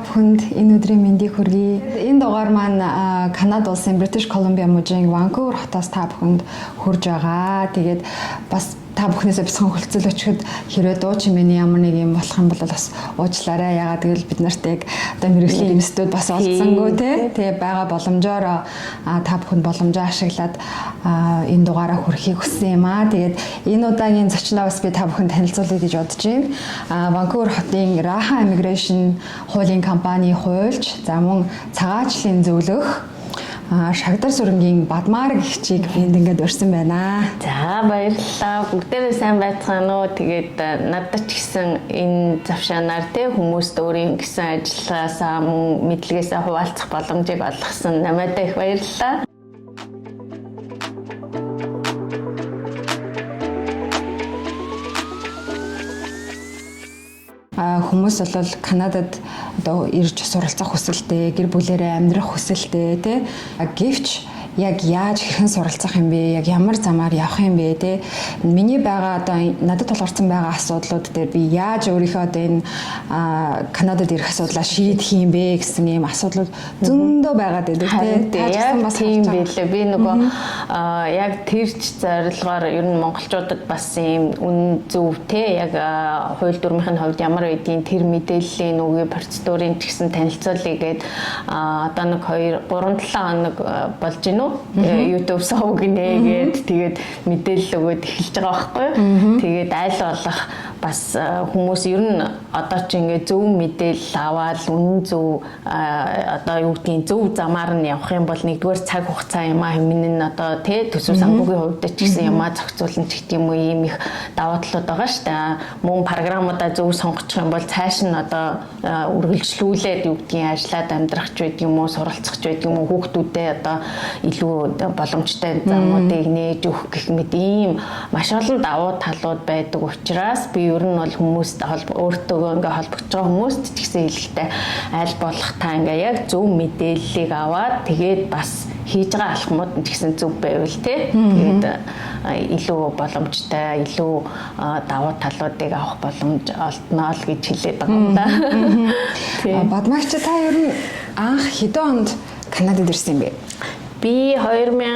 бүхэнд энэ өдрийн мэндийг хүргэе. Энэ дугаар маань Канада улсын British Columbia мужийн Vancouver хотоос та бүхэнд хүрж байгаа. Тэгээд бас та бүхнээсээ бяцхан хөлцөл өчгөд хэрвээ дуу чимээний ямар нэг юм болох юм бол бас уучлаарай. Ягаад гэвэл бид нарт яг одоо мэрэгжлийн институт бас олцсонгүй тий. Тэгээ байгаа боломжоор та бүхэнд боломжоо ашиглаад энэ дугаараа хүрэхийг хүссэн юм аа. Тэгээд энэ удаагийн зочноо бас би та бүхэнд танилцуулъя гэж бодож байна. Vancouver хотын Raha Immigration хуулийн компани хуульч, за мөн цагаачлалын зөвлөх Шагдар сүрэнгийн Бадмаар гихчийг энд ингээд урьсан байна. За баярлалаа. Бүгдээрээ сайн байцгаана уу. Тэгээд надад ч гэсэн энэ завшаанаар те хүмүүст өөрийн гэсэн ажилласаа мөн мэдлэгээсээ хуваалцах боломжийг олгосон намайг их баярлалаа. Хүмүүс бол Канадад одоо ирж суралцах хүсэлтэй, гэр бүлээрээ амьдрах хүсэлтэй тий. Гэвч яг яаж хэрхэн суралцах юм бэ? Яг ямар замаар явах юм бэ те? Миний байгаа одоо надад тулгарсан байгаа асуудлууд дээр би яаж өөрийнхөө одоо энэ Канадад ирэх асуудлаа шийдэх юм бэ гэсэн ийм асуудлууд зөндөө байгаад байдаг те. Яг бас тийм байлээ. Би нөгөө яг тэрч зорилгоор ер нь монголчуудад бас ийм үн зөв те. Яг хууль дүрмийн хувьд ямар байдгийг тэр мэдээллийн үгүй процедурын ч гэсэн танилцуулъя гээд одоо нэг 2 3 7 хоног болж гинөө. YouTube сав гинэгээд тэгээд мэдээлэл өгөөд эхэлж байгаа байхгүй. Тэгээд айл болох бас хүмүүс ер нь одоо ч ингээд зөв мэдээлэл аваад үнэн зөв одоо юу гэдгийг зөв замаар нь явах юм бол нэгдүгээр цаг хугацаа юм аа хэмнэн нь одоо тий төсөв санхүүгийн хувьд ч гэсэн юм аа зохицуулна ч гэдэг юм уу ийм их даваа талууд байгаа шүү дээ. Мөн програмуудаа зөв сонгочих юм бол цааш нь одоо үргэлжлүүлээд юу гэдгийг ажиллаад амьдрах ч байдаг юм уу суралцах ч байдаг юм уу хүүхдүүдээ одоо илүү боломжтой замуудыг нээж өгөх гэх мэт ийм маш олон давуу талууд байдаг учраас би ер нь бол хүмүүст өөртөө ингээ холбогдож байгаа хүмүүст ч гэсэн хэлэхдээ аль болох та ингээ яг зөв мэдээллийг аваад тэгээд бас хийж байгаа алхмууд ч гэсэн зөв байвал тий. Тэгээд илүү боломжтой, илүү давуу талуудыг авах боломж олдноо л гэж хэлээд байгаа юм да. Бадмаарч та ер нь анх хэдэн онд Канадад ирсэн юм бэ? Би 2015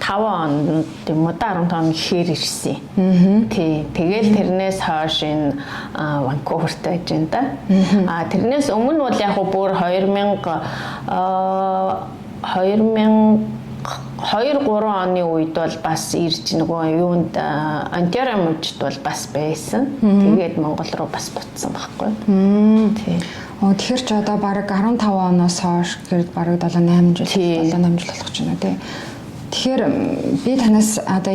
онд юм уу 15 он гэхээр ирсэн. Тий. Тэгэл тэрнээс хойш энэ Ванкуверт байж байна да. Тэрнээс өмнө бол яг бүр 2-3 оны үед бол бас ирж нөгөө юунд Онтарио мужид бол бас байсан. Тэгээд Монгол руу бас буцсан байхгүй. Тий. Тэгэхээр ч одоо бараг 15 оноос хойш гэхэд бараг 7-8 жил болох ч юм уу тий. Тэгэхээр би танаас одоо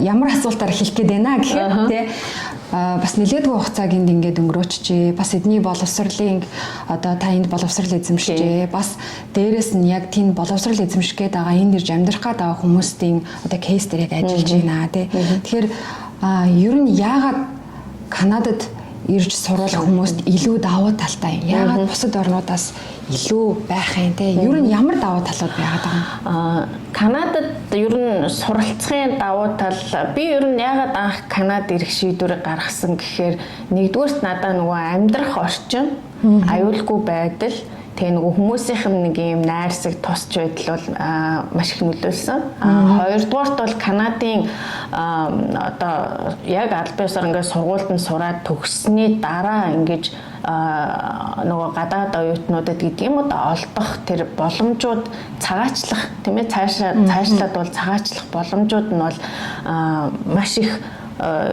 ямар асуултаар хэлэх гээд байна гэхээр тий бас нэлээдгүй хугацааг ингээд өнгөрөөчжээ. Бас эдний боловсролын одоо та энд боловсрол эзэмшижээ. Бас дээрэс нь яг тийм боловсрол эзэмших гээд байгаа энд ирж амьдрах гээд байгаа хүмүүсийн одоо кейс дээр яг ажиллаж байна тий. Тэгэхээр ер нь яагаад Канадад ирж сурах хүмүүст илүү давуу талтай юм. Яагаад бусад орнуудаас илүү байх юм те? Ер нь ямар давуу талууд байгаад байгаа юм? Канадад ер нь суралцахын давуу тал би ер нь яагаад анх Канадад ирэх шийдвэрийг гаргасан гэхээр нэгдүгээрт надад нөгөө амьдрах орчин, аюулгүй байдал тэгээ нөгөө хүмүүсийнх нь нэг юм найрсаг тусч байдал бол маш их нөлөөлсөн. Хоёрдугаарт бол Канадын одоо яг аль биесээр ингээд сургуульд нь сураад төгссөний дараа ингэж нөгөө гадаад оюутнуудад гэдэг юм одоо олдох тэр боломжууд цагаачлах тийм ээ цаашлаад бол цагаачлах боломжууд нь бол маш их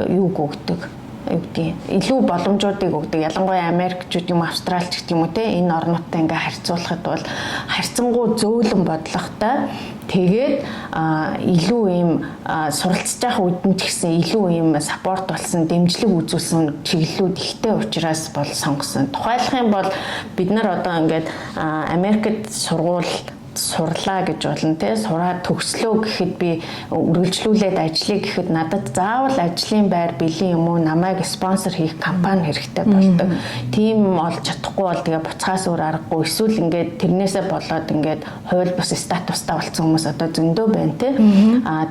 юуг өгдөг илүү боломжуудыг өгдөг. Ялангуяа Америкчууд юм Австралич гэдэг юм уу те энэ орнуудтай ингээ харьцуулахад бол харьцангуй зөөлөн бодлоготой. Тэгээд илүү ийм суралцж байгаа үед нь ч гэсэн илүү ийм саппорт болсон, дэмжлэг үзүүлсэн чиглэлүүд ихтэй учраас бол сонгосон. Тухайлах юм бол бид нар одоо ингээд Америкт сурлаа гэж болно те сураад төгслөө гэхэд би үргэлжлүүлээд ажиллая гэхэд надад заавал ажлын байр бэлэн юм уу намайг спонсор хийх компани хэрэгтэй болдог. Тийм олж чадахгүй бол тэгээ буцхаас өөр аргагүй эсвэл ингээд тэрнээсээ болоод ингээд хууль бус статустай болсон хүмүүс одоо зөндөө байна те.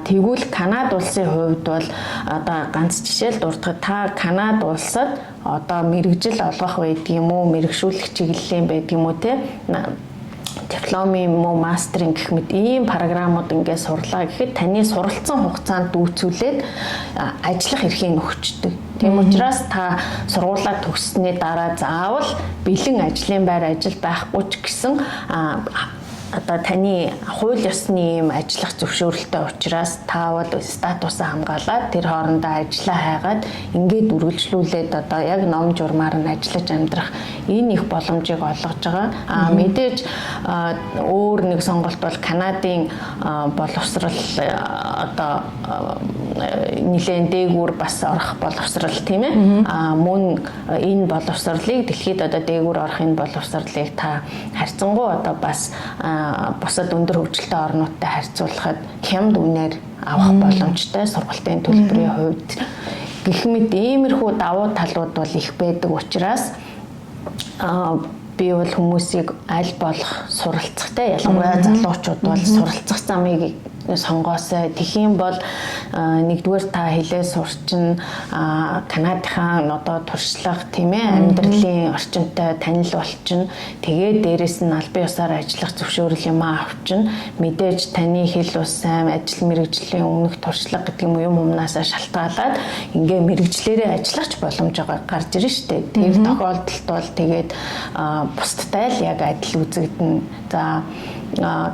Тэгвэл Канада улсын хувьд бол одоо ганц жишээл дурдахад та Канада улсад одоо мэрэгжил олгох байдаг юм уу, мэрэгшүүлэх чиглэлийн байдаг юм уу те дипломын юм уу мастерын гэх мэт ийм програмууд ингээд сурлаа гэхэд таны суралцсан хугацаанд дүүцүүлээд ажиллах эрхийг өгчдөг. Тийм учраас та сургуулаа төгссөний дараа заавал бэлэн ажлын байр ажил байхгүй ч гэсэн одоо таны хууль ёсны юм ажиллах зөвшөөрөлтэй учраас таавал статусаа хамгаалаад тэр хоорондоо ажиллаа хайгаад ингээд үргэлжлүүлээд одоо яг ном журмаар нь ажиллаж амьдрах энэ их боломжийг олгож байгаа. Мэдээж өөр нэг сонголт бол Канадын боловсрал одоо нэлээд дээгүүр бас орох боловсрал тийм ээ. Мөн энэ боловсралыг дэлхийд одоо дээгүүр орох энэ боловсралыг та харьцангуй одоо бас бусад өндөр хөгжилтэй орнуудтай харьцуулахад хямд үнээр авах боломжтой сургалтын төлбөрийн хувьд гэх мэт иймэрхүү давуу талууд бол их байдаг учраас би бол хүмүүсийг аль болох суралцахтай ялангуяа залуучууд бол суралцах замыг сонгоосоо тэгхийн бол нэгдүгээр та хэлээ сурчин Канадынхаа одоо туршлага тийм ээ амьдралын орчинтой танил болчин тэгээд дээрэс нь албан ёсоор ажиллах зөвшөөрөл юм авчин мэдээж таны хэл ус сайн ажил мэргэжлийн өмнөх туршлага гэдэг юм юмнасаа шалтгаалаад ингээ мэргэжлэрээ ажиллах боломж гарч ирнэ шүү дээ. Тэр тохиолдолд бол тэгээд бусдтай л яг адил үзэгдэнэ. За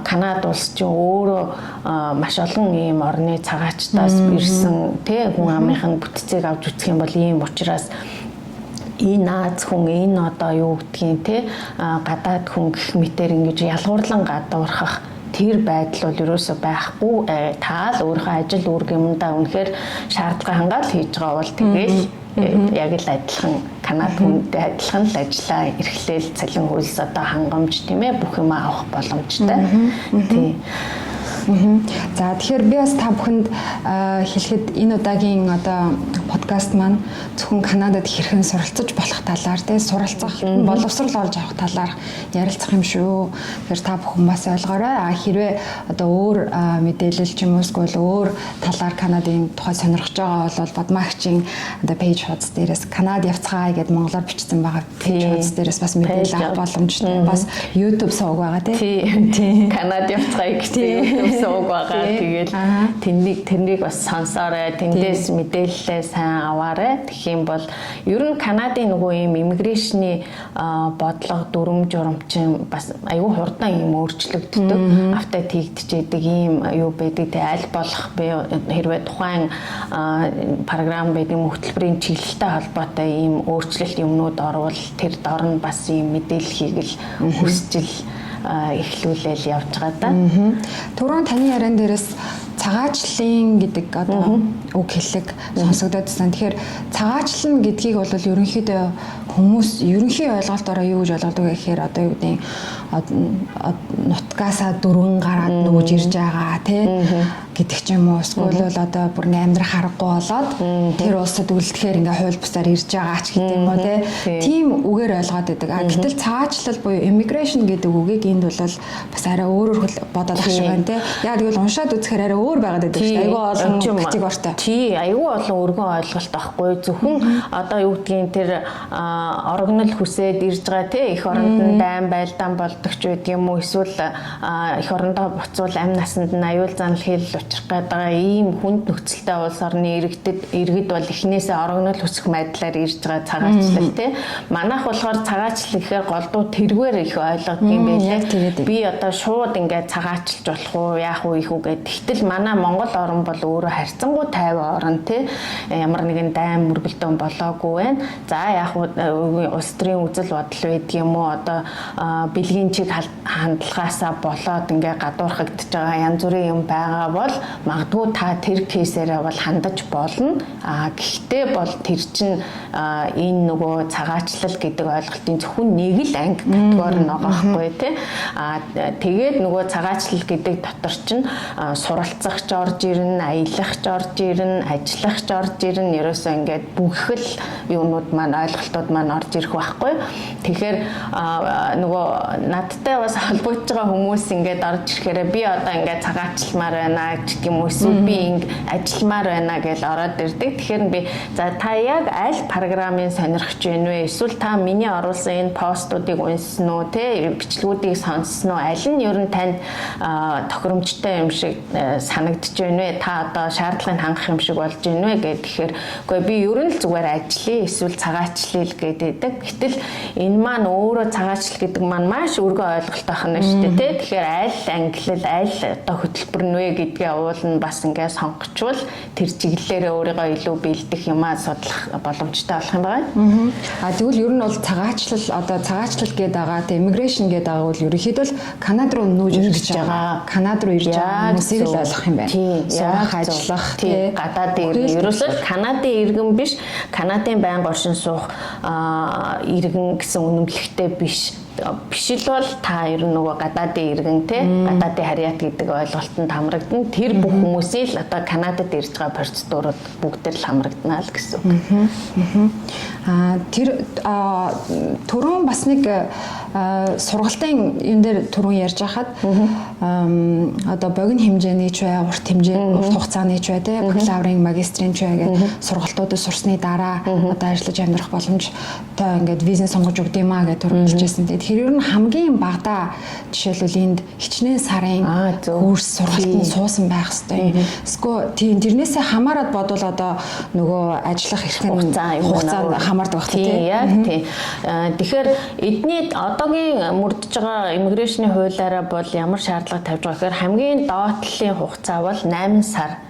Канада улс чинь өөрөө маш олон ийм орны цагаачтаас ирсэн тий хүн амынхын бүтцийг авч үзэх юм бол ийм учраас энэ Аз хүн энэ одоо юу гэдгийг тий гадаад хүн гэх мэтэр ингэж ялгуурлан гадуурхах тэр байдал бол ерөөсөө байхгүй. Та л өөрийнхөө ажил үүргэмдээ үнэхээр шаардлага хангаал хийж байгаа бол тэгэл яг л адилхан Канад хүнтэй адилхан л ажиллаа эрхлээл цалин хөлс одоо хангамж тийм ээ бүх юм авах боломжтой. Тий. За тэгэхээр би бас та бүхэнд хэлэхэд энэ удаагийн одоо подкаст маань зөвхөн Канадад хэрхэн суралцаж болох талаар тий суралцах боловсрал олж авах талаар ярилцах юм шүү. Тэгэхээр та бүхэн бас ойлгоорой. Хэрвээ одоо өөр мэдээлэл ч юм уу эсвэл өөр талаар Канадын тухай сонирхож байгаа бол Бадмагчийн одоо пэйж хуудас дээрээс Канад явцгаая гэд монголоор бичсэн байгаа пэйж хуудас дээрээс бас мэдээлэл авах боломжтой. Бас YouTube сувг байгаа тий. Канад явцгаая гэсэн сууг байгаа. Тэгээд тэрнийг бас сонсоорой. Тэндээс мэдээлэлээ сайн аваарай. Тэгэх юм бол ер нь Канадын нөгөө ийм иммиграшны бодлого дүрм журамчин бас аюу хурдан ийм өөрчлөгддөг. Автаа тэгдчихэд ийм юу байдаг те аль болох би хэрвээ тухайн програм байдаг хөтөлбөрийн чиглэлтэй холбоотой ийм өөрчлөлт юмнууд орвол тэр дор нь бас ийм мэдээллийг л хүсчил эхлүүлэл явж байгаа да. Түрүүн таны яриан дээрээс цагаачлалын гэдэг одоо үг хэллэг сонсогдоод байна. Тэгэхээр цагаачлал гэдгийг бол ерөнхийдөө хүмүүс ерөнхий ойлголтоор юу гэж ойлгодог вэ гэхээр одоо юу гэдэг нутгаасаа дөрвөн гараад нөгөөж ирж байгаа тий гэдэг ч юм уу эсвэл бол одоо бүр амьдрах аргагүй болоод тэр улсад үлдэхээр ингээ хууль бусаар ирж байгаа ч гэдэг юм уу тийм үгээр ойлгоод байдаг. Гэтэл цагаачлал буюу immigration гэдэг үгийг энд бол бас арай өөрөөр бодоод ах шиг байна тий. Яг тэгвэл уншаад үзэхээр арай өөр байгаад байдаг шүү дээ. Айгүй олон категоритой. Тий, айгүй олон өргөн ойлголт байхгүй. Зөвхөн одоо юу гэдгийг тэр орогнол хүсээд ирж байгаа тий их оронд нь дайм байлдаан болдог ч байдаг юм уу эсвэл их орондоо буцвал амь насанд нь аюул занал хийл учрах гэдэг ийм хүнд нөхцөлтэй улс орны иргэд бол эхнээсээ орогнол хүсэх байдлаар ирж байгаа цагаачлал тий. Манайх болохоор цагаачлал гэхээр голдуу тэргээр их ойлгодог юм байлээ. Би одоо шууд ингээд цагаачлж болох уу яах вэ их үгээд тэгтэл манай Монгол орн бол өөрөө харьцангуй тайван орн тий ямар нэгэн дайм мөргөлдөөн болоогүй байна. За яах вэ улс төрийн үзэл бодол байдаг юм уу одоо бэлгийн чиг хандлагаасаа болоод ингээ гадуурхагдж байгаа янз бүрийн юм байгаа бол магадгүй та тэр кейсээрээ бол хандаж болно. Гэхдээ бол тэр чинь энэ нөгөө цагаачлал гэдэг ойлголтын зөвхөн нэг л анги категори нь байгаа байхгүй тий. Тэгээд нөгөө цагаачлал гэдэг дотор чинь суралцах ч орж ирнэ, аялах ч орж ирнэ, ажиллах ч орж ирнэ. Ерөөсөө ингээд бүх л юунууд маань ойлголтууд маань орж ирэх байхгүй. Тэгэхээр нөгөө надтай бас холбогдож байгаа хүмүүс ингээд орж ирэхээр би одоо ингээд цагаачламаар байна ч гэх юм уу эсвэл би ингэ ажилламаар байна гэж ороод ирдэг. Тэгэхээр би за та яг аль програмын сонирхож байна вэ? Эсвэл та миний оруулсан энэ постуудыг уншсан уу те бичлэгүүдийг сонссон уу? Аль нь ер нь танд тохиромжтой юм шиг санагдаж байна вэ? Та одоо шаардлагыг хангах юм шиг болж байна вэ гэхээр үгүй би ер нь л зүгээр ажиллая эсвэл цагаачлал гэдэг. Гэтэл энэ маань өөрөө цагаачлал гэдэг маань маш өргөн ойлголт байна шүү дээ тий. Тэгэхээр аль ангилал аль одоо хөтөлбөр нь вэ гэдгээ уул нь бас ингээ сонгочвол тэр чиглэлээрээ өөрийгөө илүү бэлдэх юмаа судлах боломжтой болох юм байна. Тэгвэл ер нь бол цагаачлал одоо цагаачлал гэдэг байгаа те immigration гэдэг байгаа бол ерөнхийдөө л Канад руу нүүж ирж байгаа. Канад руу ирж байгаа хүмүүсийг л ойлгох юм байна. Сурах, ажиллах тий гадаадын иргэн ерөөсөө Канадын иргэн биш, Канадын байнга оршин суух иргэн гэсэн үнэмлэхтэй биш л бол та ер нь нөгөө гадаадын иргэн те гадаадын харьяат гэдэг ойлголтод хамрагдана. Тэр бүх хүмүүсийн л одоо Канадад ирж байгаа процедурууд бүгд л хамрагдана л гэсэн үг. Тэр түрүүн бас нэг сургалтын юм дээр түрүүн ярьж байхад одоо богино хэмжээний ч бай, урт хугацааны ч бай те бакалаврын, магистрийн ч бай гэдэг сургалтуудад сурсны дараа одоо ажиллаж амьдрах боломжтой ингээд визэн сонгож өгд юм аа гэж түрүүн хэлжсэн. Тэгэхээр ер нь хамгийн багадаа жишээлбэл энд хичнээн сарын курс сургалтанд суусан байх хэрэгтэй. Эсвэл тийм тэрнээсээ хамаарат бодвол одоо нөгөө ажиллах эрхний хугацаанд хамаардаг байх тийм. Яг тийм. Тэгэхээр эдний одоогийн мөрдөж байгаа иммиграшны хуулиараа бол ямар шаардлага тавьж байгаа гэхээр хамгийн доотлолын хугацаа бол 8 сар.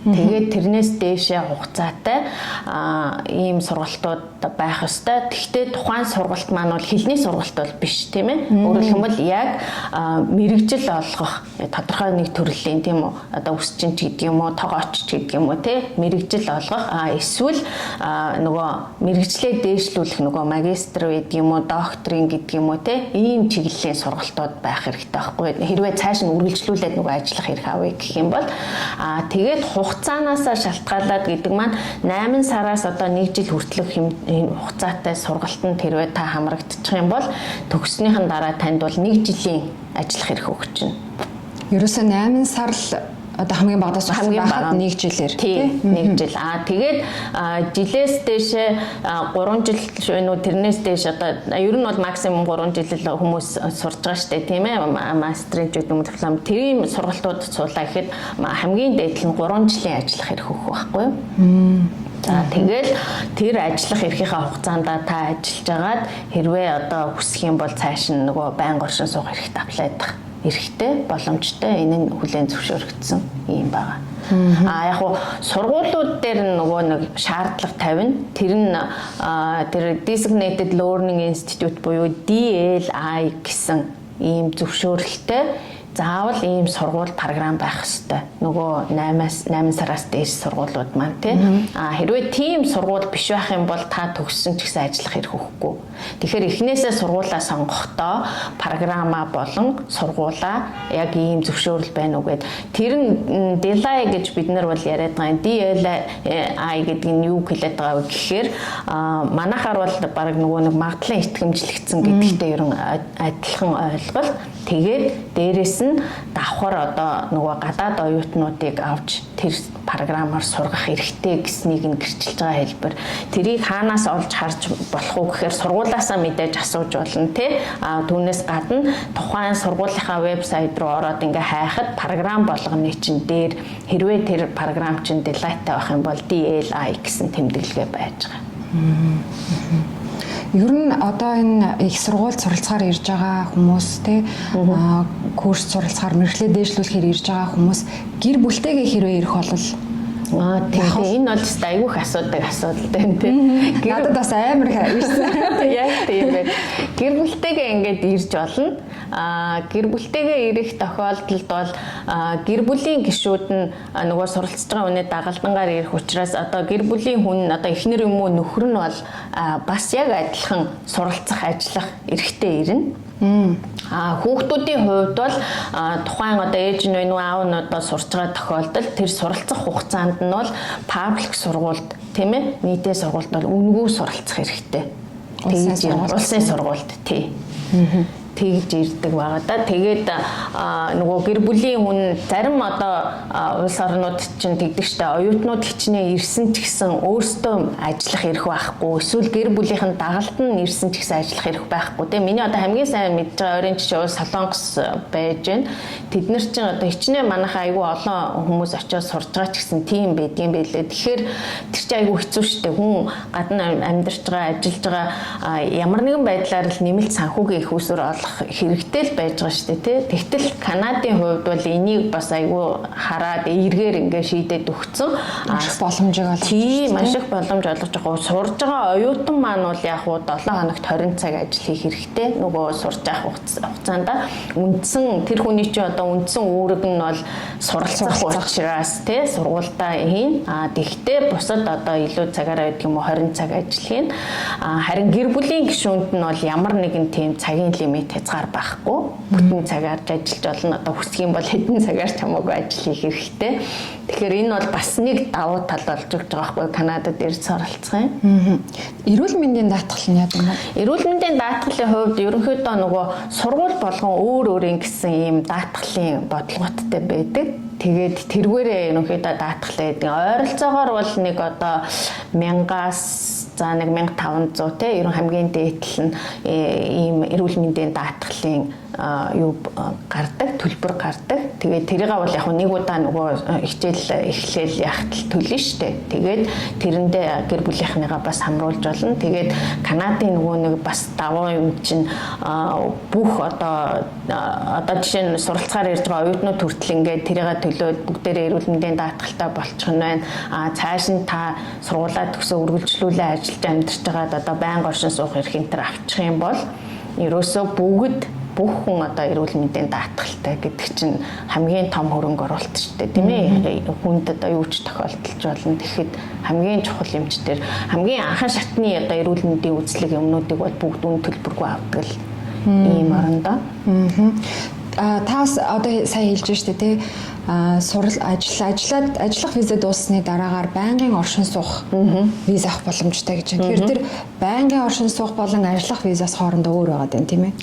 Тэгээд тэрнээс дээшээ хугацаатай ийм сургалтууд байх ёстой. Гэхдээ тухайн сургалт маань бол хэлний сургалт бол биш тийм ээ. Өөрөөр хэлбэл яг мэрэгжил олгох тодорхой нэг төрлийн тийм үү одоо үсчин ч гэдэг юм уу, тогооч ч гэдэг юм уу тийм мэрэгжил олгох эсвэл нөгөө мэрэгжлээ дээшлүүлэх нөгөө магистр гэдэг юм уу, докторийн гэдэг юм уу тийм ийм чиглэлийн сургалтууд байх хэрэгтэй байхгүй. Хэрвээ цааш нь үргэлжлүүлээд нөгөө ажиллах хэрэг авъя гэх юм бол тэгээд хугацаанаасаа шалтгаалаад гэдэг маань 8 сараас одоо 1 жил хүртэлх хугацаатай сургалтанд хэрвээ та хамрагдчих юм бол төгснөхийн дараа танд бол 1 жилийн ажиллах хэрэг өгч байна. Ерөөсөө 8 сар л одоо хамгийн багадаас байхад 1 жилээр тийм 1 жил. Тэгээд жилээс дээшээ 3 жил шөнө тэрнээс дээш одоо ер нь бол максимум 3 жил хүмүүс сурж байгаа штэ тийм ээ. Мастрын ч гэдэг юм диплом тийм сургалтууд суулаа гэхэд хамгийн дээд нь 3 жилийн ажиллах хэрэг өгөх байхгүй юу? За тэгэл тэр ажиллах эрхийнхаа хугацаанд та ажиллаж агаад хэрвээ одоо хүсэх юм бол цааш нь нөгөө байнга оршин суух эрхт аплайдах эрхтэй боломжтой энэ нь хүлээн зөвшөөрөгдсөн юм байна. Яг уу сургуулиуд дээр нөгөө нэг шаардлага тавина. Тэр нь тэр Designated Learning Institute буюу DLI гэсэн ийм зөвшөөрөлтэй заавал ийм сургууль програм байх ёстой. Нөгөө 8 сараас дээш сургуулиуд маань тийм. Хэрвээ тийм сургууль биш байх юм бол та төгссөн ч гэсэн ажиллах хэрэг өгөхгүй. Тэгэхээр эхнээсээ сургуулаа сонгохдоо програмаа болон сургуулаа яг ийм зөвшөөрөл байна уу гэд. Тэр нь DLI гэж бид нар бол яриад байгаа. DLI гэдэг нь юу хэлээд байгаа вэ гэхээр манайхаар бол баг нөгөө нэг магадлан итгэмжлэгдсэн гэдэгтэй ерөн адилхан ойлголт. Тэгээд дээрэс нь давхар одоо нөгөө гадаад оюутнуудыг авч тэр програмаар сургах эрхтэй гэснийг нь гэрчилж байгаа хэлбэр. Тэрийг хаанаас олж харж болох уу гэхээр сургуулаасаа мэдээж асууж болно тий. Түүнээс гадна тухайн сургуулийнхаа вебсайт руу ороод ингээ хайхад програм болгоны чинь дээр хэрвээ тэр програм чинь Deloitte-тай байх юм бол DLI гэсэн тэмдэглэгээ байж байгаа. Ер нь одоо энэ их сургуульд суралцахаар ирж байгаа хүмүүс те курс суралцахаар мэргэжлээ дээшлүүлэхээр ирж байгаа хүмүүс гэр бүлтэйгээ хэрвээ ирэх бол тийм энэ бол айгүйх асуудал байна тийм. Надад бас амар ирсэн. Яг тийм байх. Гэр бүлтэйгээ ингээд ирж болно. Гэр бүлтэйгээ ирэх тохиолдолд бол гэр бүлийн гишүүд нь нөгөө суралцж байгаа үнэ дагалдангаар ирэх учраас одоо гэр бүлийн хүн одоо эхнэр юм уу нөхөр нь бол бас яг адилхан суралцах ажиллах эрхтэй ирнэ. Хүүхдүүдийн хувьд бол тухайн одоо ээж нь вэ аав нь одоо сурч байгаа тохиолдолд тэр суралцах хугацаанд нь бол паблик сургуульд тийм ээ нийтийн сургуульд бол үнэгүй суралцах хэрэгтэй. Улсын сургуульд тий. тэгж ирдэг байгаа да. Тэгээд нөгөө гэр бүлийн хүн зарим одоо улс орнууд чинь тэгдэг штэ оюутнууд хичнээн ирсэн ч гэсэн өөрсдөө ажиллах эрх байхгүй. Эсвэл гэр бүлийнхэн дагалд нь ирсэн ч гэсэн ажиллах эрх байхгүй. Тэгээ миний одоо хамгийн сайн мэдж байгаа ойрын жишээ бол Солонгос байж байна. Тэд нар чинь одоо хичнээн манайхаа айгүй олон хүмүүс очиод сурж байгаа ч гэсэн тийм байдгийн байлээ. Тэгэхээр тэр чинь айгүй хэцүү штэ. Хүн гадна амьдарч байгаа, ажиллаж байгаа ямар нэгэн байдлаар л нэмэлт санхүүгийн их усүр олох хэрэгтэй л байж байгаа шүү дээ тий. Тэгтэл Канадын хувьд бол энийг бас айгүй хараад эргээр ингээ шийдээд өгцөн. Маш боломжийг олгож. Тийм маш их боломж олгож байгаа. Сурж байгаа оюутан маань бол яг хуу 7 хоногт 20 цаг ажил хийх хэрэгтэй. Нөгөө сурж авах хугацаанд үндсэн тэр хүний чинь одоо үндсэн үүрэг нь бол суралцах учраас тий сургуультаа хийн. Тэгтээ бусад одоо илүү цагаараа гэдэг юм уу 20 цаг ажил хийн. Харин гэр бүлийн гишүүнд нь бол ямар нэгэн тийм цагийн лимит хязгаар байхгүй. Бүтэн цагаар ажиллаж болно. Одоо хүсэх юм бол хэдэн цагаар ч хамаагүй ажил хийх хэрэгтэй. Тэгэхээр энэ бол бас нэг давуу тал болж өгч байгаа байхгүй Канадад ирж суралцах юм. Эрүүл мэндийн даатгал нь яа юм бэ? Эрүүл мэндийн даатгалын хувьд ерөнхийдөө нөгөө сургууль болгон өөр гэсэн ийм даатгалын бодлоготой байдаг. Тэгээд тэргээрээ ерөнхийдөө даатгал байдаг. Ойролцоогоор бол нэг одоо 1000-аас за 1500 те ерөн хамгийн дээдл нь ийм эрүүл мэндийн даатгалын юу гардаг, төлбөр гардаг. Тэгээд тэрийг бол яг нэг удаа нөгөө хичээл эхлээл яхад л төлнө штэ. Тэгээд тэрэндээ гэр бүлийнхнийгаа бас хамруулж болно. Тэгээд Канадын нөгөө нэг бас давуу юм чинь бүх одоо жишээ нь суралцахаар ирж байгаа оюутнууд хүртэл ингээд тэрийг төлөөд бүгдээрээ эрүүл мэндийн даатгалтай болчих нь байна. Цааш нь та сургуулаа төгсөө үргэлжлүүлээ ажиллаж амьдарч байгаад одоо байнга оршин суух эрх энэ төр авчих юм бол ерөөсөө бүгд бүх хүн одоо эрүүл мэндийн даатгалтай гэдэг чинь хамгийн том хөрөнгө оруулалт шүү дээ тийм ээ. Хүнд одоо юу ч тохиолдолж болно. Тэгэхэд хамгийн чухал юмч дээр хамгийн анхан шатны одоо эрүүл мэндийн үзлэг юмнуудыг бол бүгд үн төлбөргүй авдаг л ийм орондоо. Таас одоо сая хэлж штэ тий ажиллах виза дууссаны дараагаар байнгын оршин суух виза авах боломжтой гэж байна. Тэгэхээр тэр байнгын оршин суух болон ажиллах визаас хоорондоо өөр байгаа юм тийм ээ.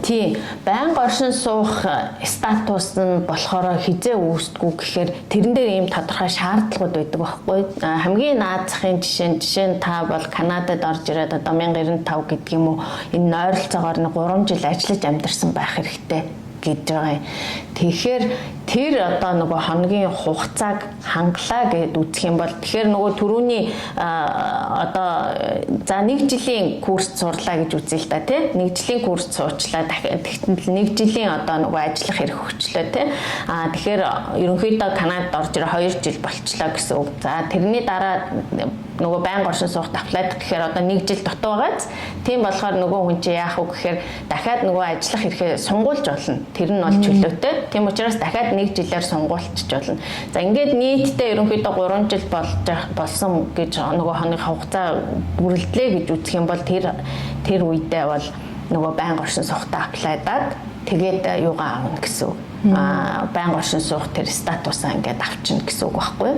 Тийм. Байнга оршин суух статус нь болохоор хизээ үүсдэггүй гэхээр тэрэн дээр ийм тодорхой шаардлагууд байдаг байхгүй. Хамгийн наад захын жишээ нь та бол Канадад орж ирээд одоо 1095 гэдэг юм уу энэ ойролцоогоор 3 жил ажиллаж амьдарсан байх хэрэгтэй гэж байгаа юм. Тэгэхээр тэр одоо нөгөө хоногийн хугацааг хангалаа гэд үзэх юм бол тэгэхээр нөгөө түрүүний одоо за 1 жилийн курс сурлаа гэж үзье л да тий. 1 жилийн курс суучлаа тэгтэл 1 жилийн одоо нөгөө ажиллах хэрэг өгчлөө тий. Тэгэхээр ерөнхийдөө Канадад орж ирээ 2 жил болчлоо гэсэн үг. За тэрний дараа нөгөө байнга оршин суугт аплайд гэхээр одоо 1 жил дутуу байгааз тийм болохоор нөгөө хүн чинь яах вэ гэхээр дахиад нөгөө ажиллах хэрэгээ сунгуулж болно. Тэр нь бол чөлөөтэй. Тийм учраас дахиад 1 жилээр сунгуулчих болно. За ингээд нийтдээ ерөнхийдөө 3 жил болсон гэж нөгөө хоногийн хугацаа бүрэлдлээ гэж үзэх юм бол тэр үедээ бол нөгөө байнга оршин суугтаа аплайдаад тэгээд юугаа авна гэсэн үг. Байнга оршин суух тэр статусаа ингээд авчна гэсэн үг байхгүй юу?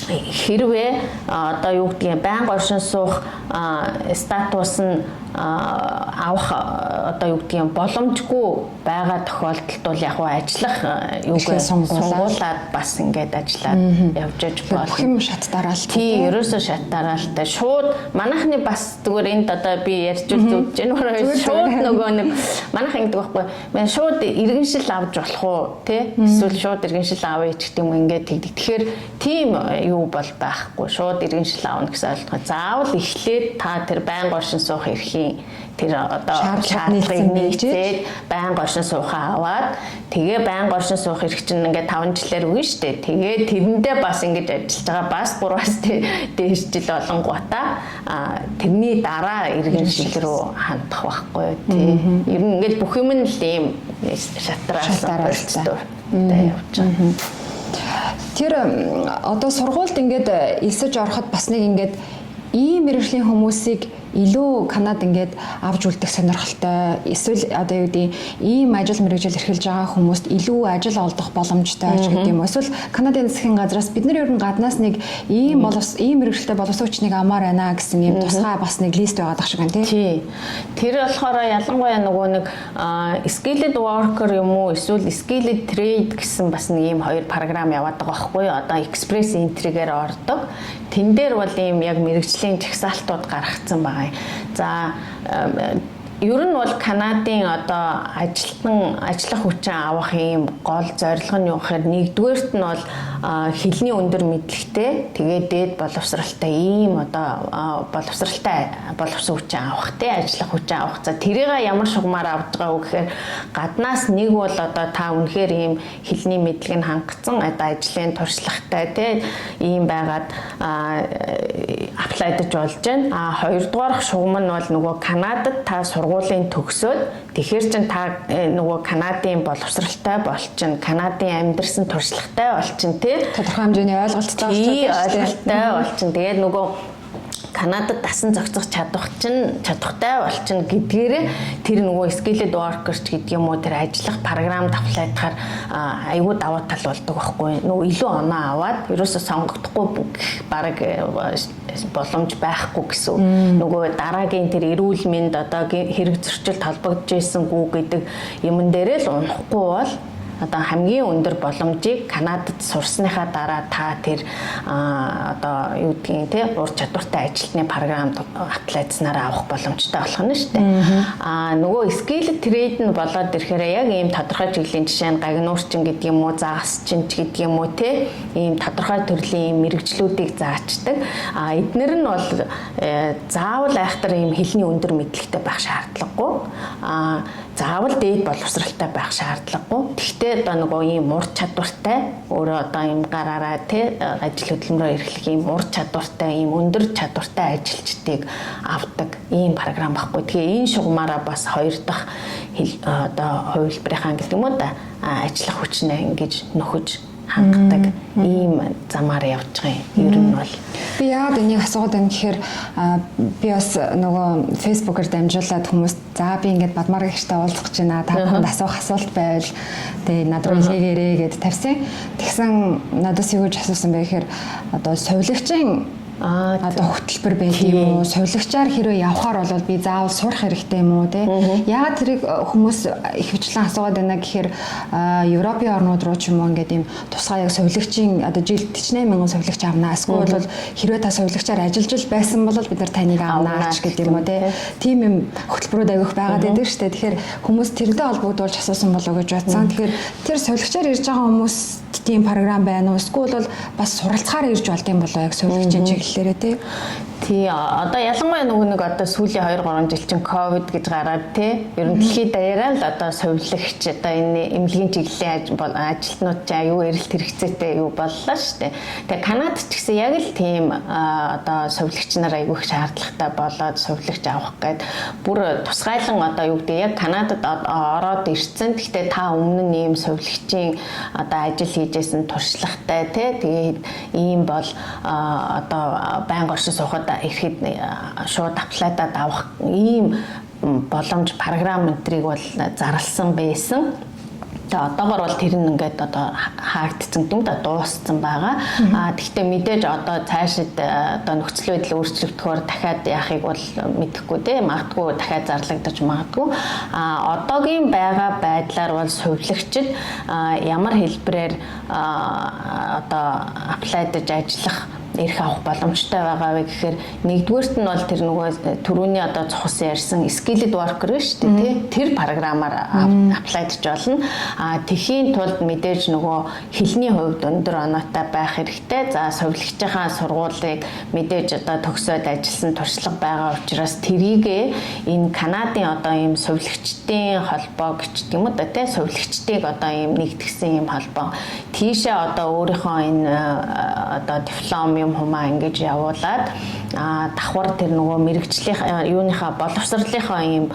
Хэрвээ одоо юу гэдгийг байнга оршин суух статус нь авах одоо юу гэдгийг боломжгүй байгаа тохиолдолд бол яг уу ажиллах юугээ сонгуулаад бас ингээд ажиллаад явж аж болох. Бүх юм шат дараалт. Тий, ерөөсөө шат дараалттай. Шууд манайхны бас зүгээр энд одоо би ярьж үзэж байна. Шууд нөгөө нэг манайх ингэдэг байхгүй. Мен шууд иргэншил авч болох уу тий? Эсвэл шууд иргэншил авъя ч гэдэг юм ингээд тэгдэг. Тэгэхээр тийм юу бол байхгүй. Шууд иргэншил аавна гэсэн ойлголт. Заавал эхлээд та тэр байнга оршин суух эрхийн тэр одоо шаардлагыг нийцээд байнга оршин суухаа аваад тэгээ байнга оршин суух эрх чинь ингээд 5 жилээр өгнө штэ. Тэгээ тэрэндээ бас ингэж ажиллаж байгаа бас 3-аас дээш жил болонгуудаа тэрний дараа иргэншил рүү хандах байхгүй юу тий. Ер нь ингээд бүх юм нь л ийм шатараас явж байгаа. Тэр одоо сургуульд ингээд элсэж ороход бас нэг ингээд ийм мэргэжлийн хүмүүсийг илүү Канад ингээд авч үлдэх сонирхолтой эсвэл одоо юу гэдэг ийм ажил мэргэжил эрхэлж байгаа хүмүүст илүү ажил олдох боломжтой ч гэдэг юм. Эсвэл Канадын засгийн газраас бид нар ер нь гаднаас нэг ийм мэргэжилтэй боловсон хүчнийг амаар байна гэсэн ийм тусгай бас нэг лист байгаад ах шиг байна тий. Тэр болохоор ялангуяа нөгөө нэг skilled worker юм уу эсвэл skilled trade гэсэн бас нэг ийм хоёр програм яваад байгаа байхгүй юу? Одоо express entry-гээр ордог. Тэн дээр бол ийм яг мэргэжлийн жагсаалтууд гаргацсан байгаа. За ер нь бол Канадын одоо ажиллах хүчин авах ийм гол зорилго нь юу гэхээр нэгдүгээрт нь бол хэлний өндөр мэдлэгтэй тэгээд дээд боловсралтай ийм одоо боловсралтай боловсон хүчин авах тий ажиллах хүчин авах. За тэрийг ямар шугамаар авч байгаа вэ гэхээр гаднаас нэг бол одоо та үнэхээр ийм хэлний мэдлэг нь хангацсан одоо ажлын туршлагатай тий ийм байгаад аплайдж болж байна. Хоёрдугаар шугам нь бол нөгөө Канадад та сургуулийн төгсөөд тэгэхээр чин та нөгөө Канадын боловсралтай болчин, Канадын амьдарсан туршлагатай болчин тий тодорхой хэмжээний ойлголттой болчин. Тэгээд нөгөө Канадад дасан зохицох чадвартай болчин гэдгээрээ тэр нөгөө skilled workers гэдэг юм уу тэр ажиллах програмд аплайдахаар айгүй давуу тал болдог байхгүй нөгөө илүү оноо аваад ерөөсө сонгогдохгүй баг боломж байхгүй гэсэн нөгөө дараагийн тэр эрүүл мэнд одоо хэрэг зөрчилд холбогдож ийсэнгүү гэдэг юмн дээрээ л унахгүй бол одоо хамгийн өндөр боломжийг Канадад сурсныхаа дараа та тэр одоо юу гэдгийг те ур чадвартай ажилтны програмд аплайдснараа авах боломжтой болох нь шүү дээ. Нөгөө skilled trade нь болоод ирэхээр яг ийм тодорхой чиглэлийн жишээ нь гагнуурчин гэдэг юм уу, загасчин ч гэдэг юм уу те ийм тодорхой төрлийн мэрэгжлүүдийг заачдаг. Эднэр нь бол заавал айхтар ийм хэлний өндөр мэдлэгтэй байх шаардлагагүй. Заавал дээд боловсралтай байх шаардлагагүй. Гэхдээ одоо нөгөө ийм ур чадвартай өөрөө одоо ийм гараараа тий ажил хөдөлмөрөөр эрхлэх ийм ур чадвартай, ийм өндөр чадвартай ажилчдыг авдаг ийм програм баггүй. Тэгээ энэ шугамаараа бас хоёр дахь одоо хувилбарынхаа гэдэг юм уу да ажиллах хүчнээ ингэж нөхөж хангадаг ийм замаар явж байгаа юм. Ер нь бол би яагаад энийг асуугаад байна гэхээр би бас нөгөө фэйсбүүкээр дамжуулаад хүмүүст за би ингээд бадмар гихтэй уулзах гэж байна. Та бүхэнд асуух асуулт байвал тэгээ над руу илгээгээрэй гэд тавьсан. Тэгсэн надаас юу гэж асуусан бэ гэхээр одоо сувилагчийн одоо хөтөлбөр байдаг юм уу? Сувилагчаар хэрвээ явхаар бол би заавал сурах хэрэгтэй юм уу те? Яагаад тэрийг хүмүүс ихэвчлэн асуугаад байна гэхээр Европын орнууд руу ч юм уу ингээд ийм тусгай яг сувилагчийн одоо жилд 48,000 сувилагч авнаа. Эсвэл бол хэрвээ та сувилагчаар ажиллаж байсан бол бид нар таныг авнаач гэдэг юм уу те? Тим юм хөтөлбөрүүд аявих байгаад байдаг шүү дээ. Тэгэхээр хүмүүс тэрнтэй холбогдуулж асуусан болоо гэж бодсон. Тэгэхээр тэр сувилагчаар ирж байгаа хүмүүс тийм програм байна уу? Эсвэл бол бас суралцахаар ирж болд юм болоо яг сувилагчийн чиглэлээрээ тий одоо ялангуяа нөгөө нэг одоо сүүлийн 2-3 жил чинь ковид гэж гараад тий ер нь дэлхийд даяараа л одоо сувилагч одоо энэ эмнэлгийн чиглэлийн ажилтнууд ч аюу эрэлт хэрэгцээтэй юу боллоо шүү дээ. Тэгээ Канадад ч гэсэн яг л тийм одоо сувилагч нар аюу их шаардлагатай болоод сувилагч авах гээд бүр тусгайлан одоо юу гэдэг яг Канадад ороод ирсэн. Гэхдээ та өмнө нь ийм сувилагчийн одоо ажил хийжсэн туршлагатай тий тэгээд ийм бол одоо байнга оршин суухад ирэхэд шууд аплайдад авах ийм боломж програм энтрийг бол зарласан байсан. Тэгээ одоогор бол тэр нь ингээд одоо хаагдсан юм да дууссан байгаа. Гэхдээ мэдээж одоо цаашид одоо нөхцөл байдал өөрчлөгдөхөөр дахиад яахыг бол мэдэхгүй те магадгүй дахиад зарлагдаж магадгүй. Одоогийн байгаа байдлаар бол сувилагчид ямар хэлбэрээр одоо аплайдж ажиллах эрх авах боломжтой байгаа вэ гэхээр нэгдүгээрт нь бол тэр нөгөө түрүүний одоо цохсон ярьсан skilled worker шүү дээ тий тэр програмаар аплайдж болно. Тэхийн тулд мэдээж нөгөө хэлний хувьд өндөр оноотой байх хэрэгтэй. За сувилагчийн сургуулийг мэдээж одоо төгсөөд ажилласан туршлага байгаа учраас тэрийгээ энэ Канадын одоо ийм сувилагчдын холбоо гэж юм уу да тий сувилагчдыг одоо ийм нэгтгсэн ийм холбоо тийшээ одоо өөрийнхөө энэ одоо диплом humаа ингэж явуулаад давхар тэр нөгөө мэрэгжлийн юуныхаа боловсролынхаа ийм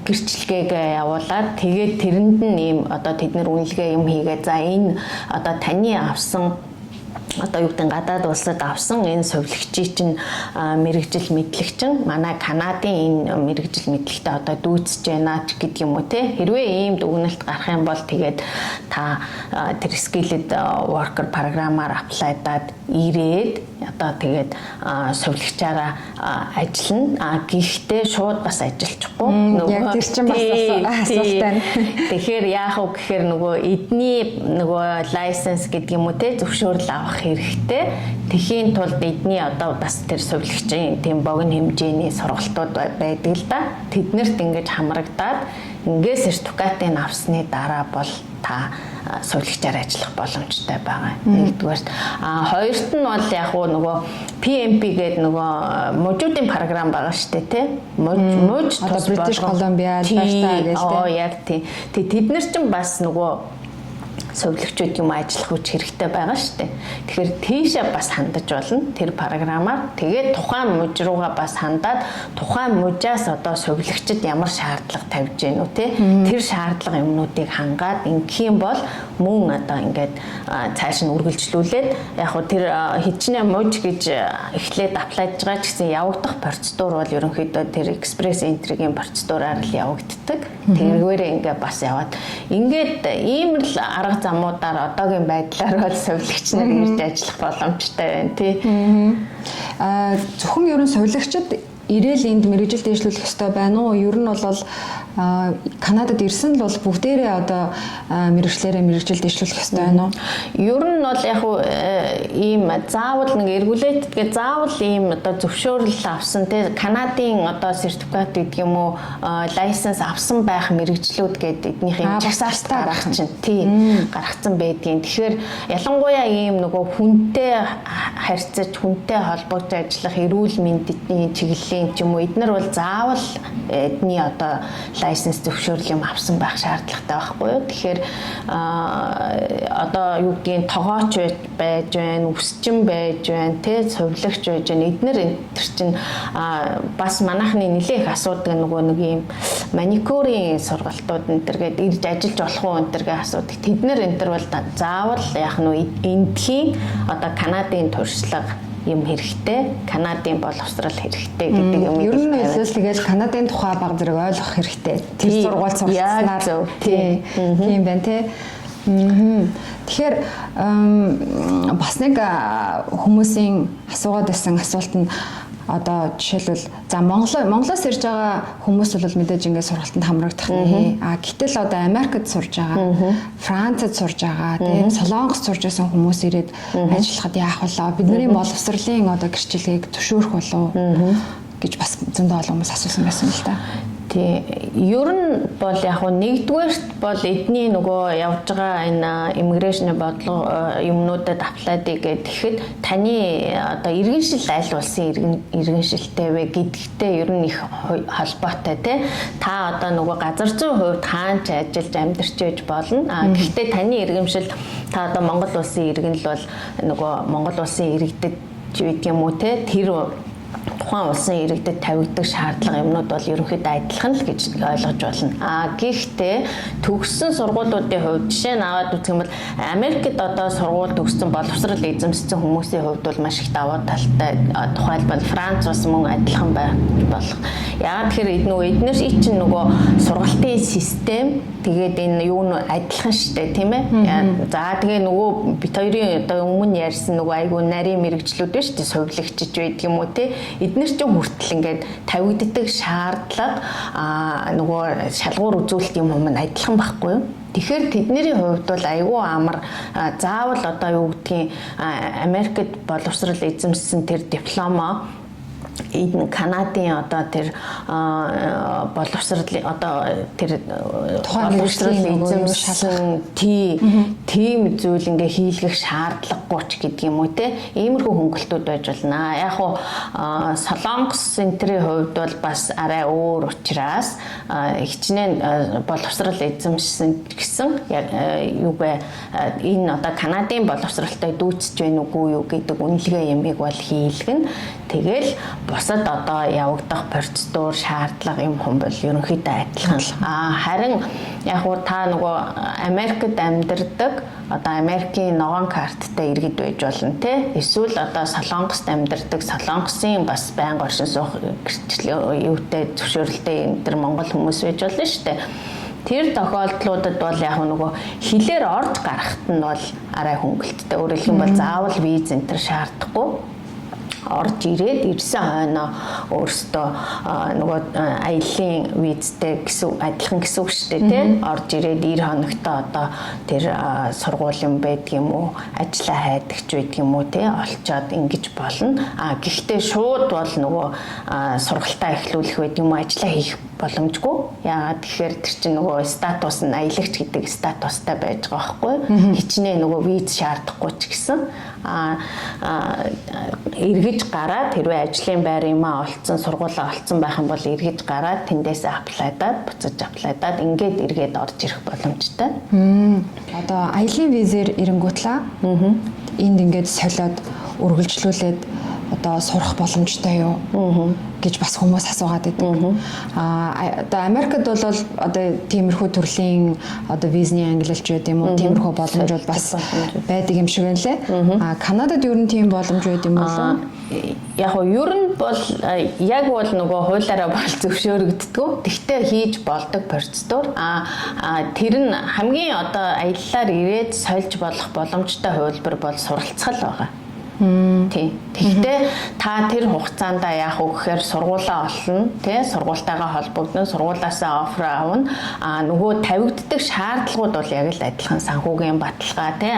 гэрчлэгийг явуулаад тэгээд тэрэнд нь ийм одоо тэд нар үнэлгээ юм хийгээ за энэ одоо таны авсан одоо юу гэдэг гадаад улсад авсан энэ сувилагчийн чинь мэрэгжил мэдлэгчин манай Канадын энэ мэрэгжил мэдлэгтэй одоо дүүцэж байна ч гэдэг юм уу те хэрвээ ийм дүгнэлт гарах юм бол тэгээд та тэр skilled worker програмаар аплайдаад ирээд одоо тэгээд сувилагчаараа ажиллана гэхдээ шууд бас ажиллахгүй яг тэр чинь бас асуулт байна. Тэгэхээр яах вэ гэхээр нөгөө эдний нөгөө license гэдэг юм уу те зөвшөөрөл авах хэрэгтэй. Тэхийн тулд эдний одоо бас тэр сувилагчийн тийм богино хэмжээний сургалтууд байдаг л да. Тэднэрт ингэж хамрагдаад ингээд сертификатыг авсны дараа бол та сувилагчаар ажиллах боломжтой байгаа. Нэгдүгээрт хоёрт нь бол яг нөгөө PMP гэдэг нөгөө мужуудын програм байгаа шүү дээ тий. Муж одоо British Columbia Alberta гэж тий. Яг тий. Тэд нар ч бас нөгөө сувилагчуд юм ажиллах хүч хэрэгтэй байгаа шүү дээ. Тэгэхээр тийшээ бас хандаж болно тэр програмаар. Тэгээд тухайн мужи руугаа бас хандаад тухайн мужаас одоо сувилагчид ямар шаардлага тавьж гэнэ үү те. Тэр шаардлага юмнуудыг хангаад ингэх юм бол мөн одоо ингээд цааш нь үргэлжлүүлээд яг хөө тэр хичнээн муж гэж эхлээд аплайдж байгаа ч гэсэн явагдах процедур бол ерөнхийдөө тэр экспресс энтригийн процедураар л явагддаг. Тэргээрээ ингээд бас яваад ингээд ийм л арга замуудаар одоогийн байдлаар бол сувилагч нар ирж ажиллах боломжтой байна тий. Зөвхөн ерөн сувилагчид ирээл энд мэрэгжил дэвшлүүлэх ёстой байна уу? Ер нь бол Канадад ирсэн л бол бүгдээрээ одоо мэрэгжил дэвшлүүлэх ёстой байна уу? Ер нь бол яг уу ийм заавал нэг регулятедгээ заавал ийм одоо зөвшөөрөл авсан те Канадын одоо сертификат гэдэг юм уу лайсенс авсан байх мэрэгжлүүд гэдэг эднийхээ жагсаалтаа гарах чинь тий гаргацсан байдгийн. Тэгэхээр ялангуяа ийм нөгөө хүнтэй харьцаж хүнтэй холбогдож ажиллах эрүүл мэндийн чиглэлийн ч юм уу эднэр бол заавал эдний одоо лайсенс зөвшөөрөл юм авсан байх шаардлагатай байхгүй юу. Тэгэхээр одоо юу гэдгийг тогооч байж байна, үсчин байж байна, тэ сувилагч байж байна. Эднэр энэ чинь бас манайхны нэлээ их асуудаг нөгөө нэг юм маникюрын сургалтууд энэ төр гээд ирж ажиллаж болох уу энэ төргээ асуудаг. Тэднэр энэ төр бол заавал яг нь эндхийн одоо Канадын туршлага юм хэрэгтэй, Канадын боловсрал хэрэгтэй гэдэг юм. Ер нь хэлбэл тэгэл Канадын тухай баг зэрэг ойлгох хэрэгтэй. Тэр сургууль суралцсанаар тийм байна тий. Тэгэхээр бас нэг хүмүүсийн асуугаад байсан асуулт нь одоо жишээлбэл за Монголоос ирж байгаа хүмүүс бол мэдээж ингээд сургалтанд хамрагдах нэ. Гэтэл одоо Америкт сурж байгаа, Францад сурж байгаа, тийм Солонгост сурж байсан хүмүүс ирээд ажиллахад яах вэ? Бидний боловсролын одоо гэрчлэгийг зөвшөөрөх болов гэж бас зөндөө олон хүмүүс асуусан байсан л та. Ер нь бол яг нэгдүгээрт бол эдний нөгөө явж байгаа энэ иммиграшны бодлого юмнуудад аплайдыг гэхэд таны одоо иргэншил аль улсын иргэншилтэй вэ гэдэгтэй ер нь их холбоотой тий. Та одоо нөгөө газар зүйн хувьд хаанч ажиллаж амьдарч байж болно. Гэхдээ таны иргэншил та одоо Монгол улсын иргэнэл бол нөгөө Монгол улсын иргэдэд гэдэг юм уу тий. Тэр тухайн улсын иргэдэд тавигддаг шаардлага юмнууд бол ерөнхийдөө адилхан л гэж ойлгож болно. Гэхдээ төгссөн сургуулиудын хувьд жишээ нь аваад үзэх юм бол Америкт одоо сургууль төгссөн боловсрол эзэмшсэн хүмүүсийн хувьд бол маш их давуу талтай. Тухайлбал Франц бас мөн адилхан болох. Яагаад тэгэхээр эднээс чинь нөгөө сургалтын систем тэгээд энэ юу нь адилхан штэ тийм ээ. За тэгээ нөгөө бит хоёрын одоо өмнө ярьсан нөгөө айгуу нарийн мэрэгчлүүд биш үү сувилагчиж байдаг юм уу те. Эднэр ч хүртэл ингээд тавигддаг шаардлага нөгөө шалгуур үзүүлэлт юм маань адилхан байхгүй юу? Тэгэхээр тэдний хувьд бол айгүй амар заавал одоо юу гэдгийг Америкт боловсрол эзэмшсэн тэр дипломо энэ Канадын одоо тэр боловсролын одоо тэр боловсролын эзэмшсэн тийм зүйл ингээ хийлгэх шаардлагагүй ч гэдэг юм уу те иймэрхүү хөнгөлтүүд байж болно. Яг уу Солонгос энтрийн хувьд бол бас арай өөр учраас хичнээн боловсрол эзэмшсэн гэсэн юугээ энэ одоо Канадын боловсролтой дүүцэж байна уугүй юу гэдэг үнэлгээ ямиг бол хийлгэн. Тэгэл бусад одоо явагдах процедур шаардлага юм хүн бол ерөнхийдөө адилхан. Харин яг уу та нөгөө Америкт амьдардаг одоо Америкийн ногоон карттай иргэд байж болно те. Эсвэл одоо Солонгост амьдардаг Солонгосын бас байнга оршин суух гэрчлэл юутай зөвшөөрөлтэй энэ төр Монгол хүмүүс байж болно шүү дээ. Тэр тохиолдлуудад бол яг нөгөө хилээр орж гарахт нь бол арай хөнгөлттэй. Өөрөөр хэлбэл заавал виз энэ төр шаардахгүй. Орж ирээд ирсэн хойноо өөрөөсөө нөгөө аяллаа визтэй гэсэн адилхан гэсэн үг шүү дээ тийм орж ирээд 90 хоногт одоо тэр сургуулийн байдаг юм уу ажиллаа хайдагч байдаг юм уу тийм олцоод ингэж болно. Гэхдээ шууд бол нөгөө сургалтаа эхлүүлэх байд юм уу ажиллаа хийх боломжгүй. Яагаад тэгэхээр тэр чинь нөгөө статус нь аялагч гэдэг статустай байж байгаа байхгүй. Хичнээн нөгөө виз шаардахгүй ч гэсэн эргэж гараад хэрвээ ажлын байр юмаа олцсон сургуулаа олцсон байх юм бол эргэж гараад тэндээс аплайдаад буцаж аплайдаад ингээд эргээд орж ирэх боломжтой. Одоо аялын визээр ирэнгүүтлээ энд ингээд солиод үргэлжлүүлээд одоо сурах боломжтой юу гэж бас хүмүүс асуугаад байдаг. Одоо Америкт бол одоо тиймэрхүү төрлийн одоо визний ангиллалч байд юм уу тиймэрхүү боломжууд бас байдаг юм шиг байна лээ. Канадад ер нь тийм боломж байд юм болов? Яг нь ер нь бол яг бол нөгөө хуулиараа бол зөвшөөрөгддөг. Тэгтээ хийж болдог процедур. Тэр нь хамгийн одоо аяллаар ирээд сольж болох боломжтой хувилбар бол суралцгал байгаа. Тийм. Тэгэхдээ та тэр хугацаанд яах вэ гэхээр сургуулаа олно, тий, сургуультайгаа холбогдно, сургуулаасаа оффер авна. Нөгөө тавигддаг шаардлагууд бол яг л адилхан санхүүгийн баталгаа, тий,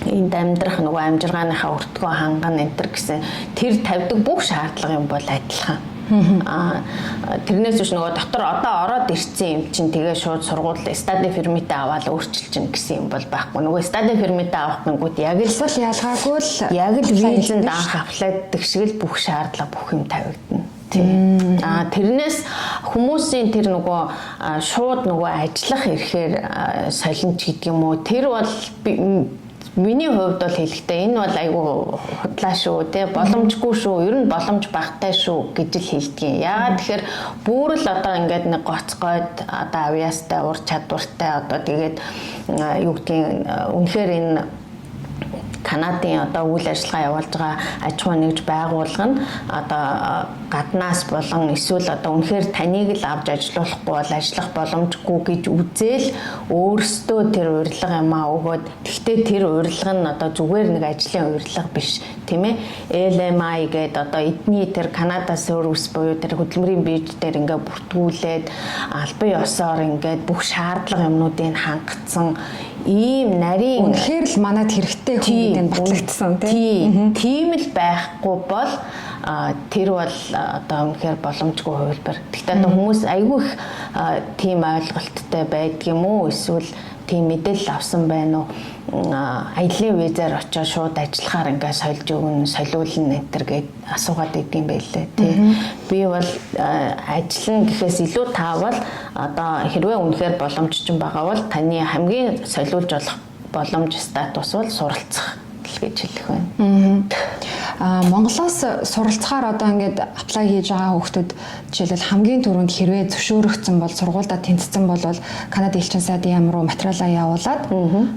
энд амьдрах нөгөө амжиргааныхаа өртгөө хангана энэ төр гэсэн тэр тавьдаг бүх шаардлага юм бол адилхан. Тэрнээс биш нөгөө дотор одоо ороод ирсэн юм чинь тэгээ шууд сургууль стади пермит аваад өөрчилж чинь гэсэн юм бол байхгүй. Нөгөө стади пермит авах гингүүд яг л ялгаагүй л яг л визэнд анх аплайддаг шиг л бүх шаардлага бүх юм тавигдана. Тийм. Тэрнээс хүмүүсийн тэр нөгөө шууд нөгөө ажиллах ирэхээр солинч гэдэг юм уу тэр бол миний хувьд бол хэлэхдээ энэ бол айгүй худлаа шүү тий боломжгүй шүү ер нь боломж багтай шүү гэж л хэлдэг. Яагаад тэгэхээр бүр л одоо ингээд нэг гоцгойд одоо авьяастай ур чадвартай одоо тэгээд юу гэдгийг үнэхээр энэ Канадын одоо үйл ажиллагаа явуулж байгаа аж ахуй нэгж байгууллага нь одоо гаднаас болон эсвэл одоо үнэхээр таныг л авч ажиллуулахгүй бол ажиллах боломжгүй гэж үзэл өөрсдөө тэр урилга юмаа өгөөд тэгтээ тэр урилга нь одоо зүгээр нэг ажлын урилга биш тийм ээ LMI гэдэг одоо эдний тэр Канада сервис буюу тэр хөдөлмөрийн бирж дээр ингээд бүртгүүлээд албан ёсоор ингээд бүх шаардлага юмнуудыг хангацсан ийм нарийн үнэхээр л манад хэрэгтэй хүмүүст батлагдсан тийм л байхгүй бол тэр бол одоо үнэхээр боломжгүй хувилбар. Гэхдээ одоо хүмүүс айгүй их тийм ойлголттой байдаг юм уу эсвэл тийм мэдээлэл авсан байна уу? Аялын визээр очиж шууд ажиллахаар ингээд сольж өгнө, солиулна энэ төр гэд асуугаад идэм байлээ тий. Би бол ажиллана гэхээс илүү таавал одоо хэрвээ үнэхээр боломж ч байгаа бол таны хамгийн солиулж болох боломж статус бол суралцах гэж хэлэх байна. Монголоос суралцахаар одоо ингээд аплай хийж байгаа хүүхдүүд жишээлбэл хамгийн түрүүнд хэрвээ зөвшөөрөгдсөн бол сургуультай тэнцсэн бол Канада элчин сайдын яам руу материалаа явуулаад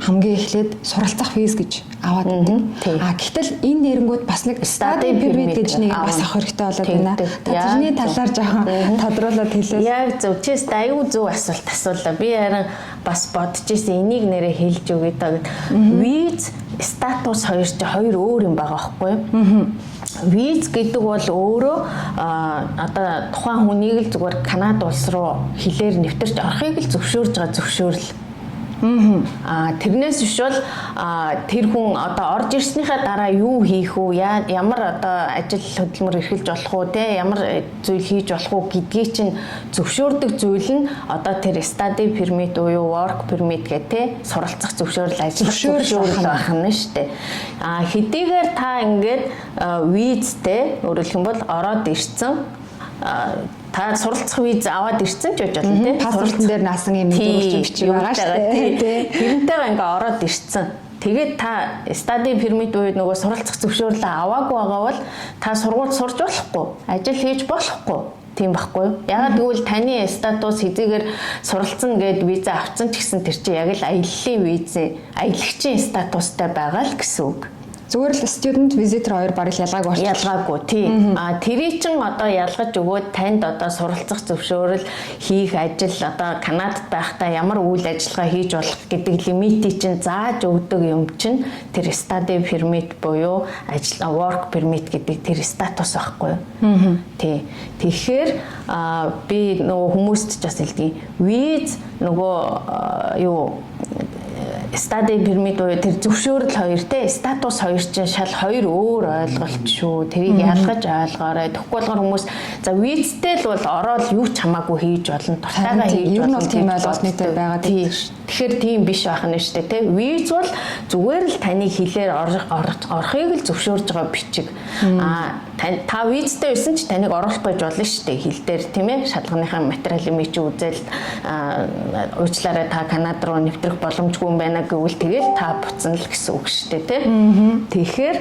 хамгийн эхлээд суралцах виз гэж аваад байдаг. Гэтэл энэ нэрэнгүүд бас нэг стади пермит гэж нэг бас авах хэрэгтэй болоод байна. Та тэрний талаар жоохон тодруулаад хэлээ. Яг зөв. Чист аюу зөв асуулт асуулаа. Би харин бас бодож ирсэн энийг нэрээ хэлж өгье даа. Виз статус хоёр ч хоёр өөр юм байгаа байхгүй юу? Виз гэдэг бол өөрөө одоо тухайн хүнийг л зүгээр Канада улс руу хилээр нэвтэрч орохыг л зөвшөөрж байгаа зөвшөөрөл. Тэрнээс биш бол тэр хүн одоо орж ирснийхаа дараа юу хийх үү, ямар одоо ажил хөдөлмөр эрхэлж болох уу, те ямар зүйл хийж болох уу гэдгийг чинь зөвшөөрдөг зүйл нь одоо тэр study permit буюу work permit гэх те суралцах зөвшөөрөл ажиллах зөвшөөрөл байх нь шүү дээ. Хэдийгээр та ингээд визтэй өөрөлдөх юм бол ороод ирсэн та суралцах виз аваад ирсэн ч гэж болно тийм паспортн дээр наасан юм мэдээлэл бичиж байгаа шүү дээ. Тэрнтэйгээ ингээ ороод ирсэн. Тэгээд та study permit буюу нөгөө суралцах зөвшөөрлөө аваагүй байгаа бол та сургууль сурж болохгүй, ажил хийж болохгүй. Тийм байхгүй юу? Ягаад гэвэл таны статус хэзээгээр суралцсан гэд виза авсан ч гэсэн тэр чинь яг л аяллаа визээ, аялагчийн статустай байгаа л гэсэн үг. Зүгээр л student visitor хоёр бараг ялгаагүй болчих. Ялгаагүй тий. Тэрий чин одоо ялгаж өгөөд танд одоо суралцах зөвшөөрөл хийх ажил одоо Канадад байхдаа ямар үйл ажиллагаа хийж болох гэдэг лимитийг чинь зааж өгдөг юм чинь тэр study permit буюу ажил work permit гэдэг тэр статус байхгүй юу? Тий. Тэгэхээр би нөгөө хүмүүст ч бас хэлдэг. Виз нөгөө юу study permit буюу тэр зөвшөөрөл хоёр те статус хоёр чинь шал хоёр өөр ойлголт шүү. Тэрийг ялгаж ойлгоорой. Тэгэхгүй болохоор хүмүүс за визтэй л бол ороод юу ч хамаагүй хийж болно. Дуртайгаа хийж болно. Ер нь тийм ойлголт нийтэд байгаа тийм. Тэгэхээр тийм биш байх нь шүү дээ те. Виз бол зүгээр л таны хэлээр орохыг л зөвшөөрж байгаа бичиг. Та визтэй байсан ч таныг оруулах байж болно шүү дээ. Хэл дээр тийм ээ шалганыхаа материалын мич үзэл уучлаарай та Канада руу нэвтрэх боломжгүй юм байна гэвэл тэгэл та буцна л гэсэн үг шүү дээ тийм. Тэгэхээр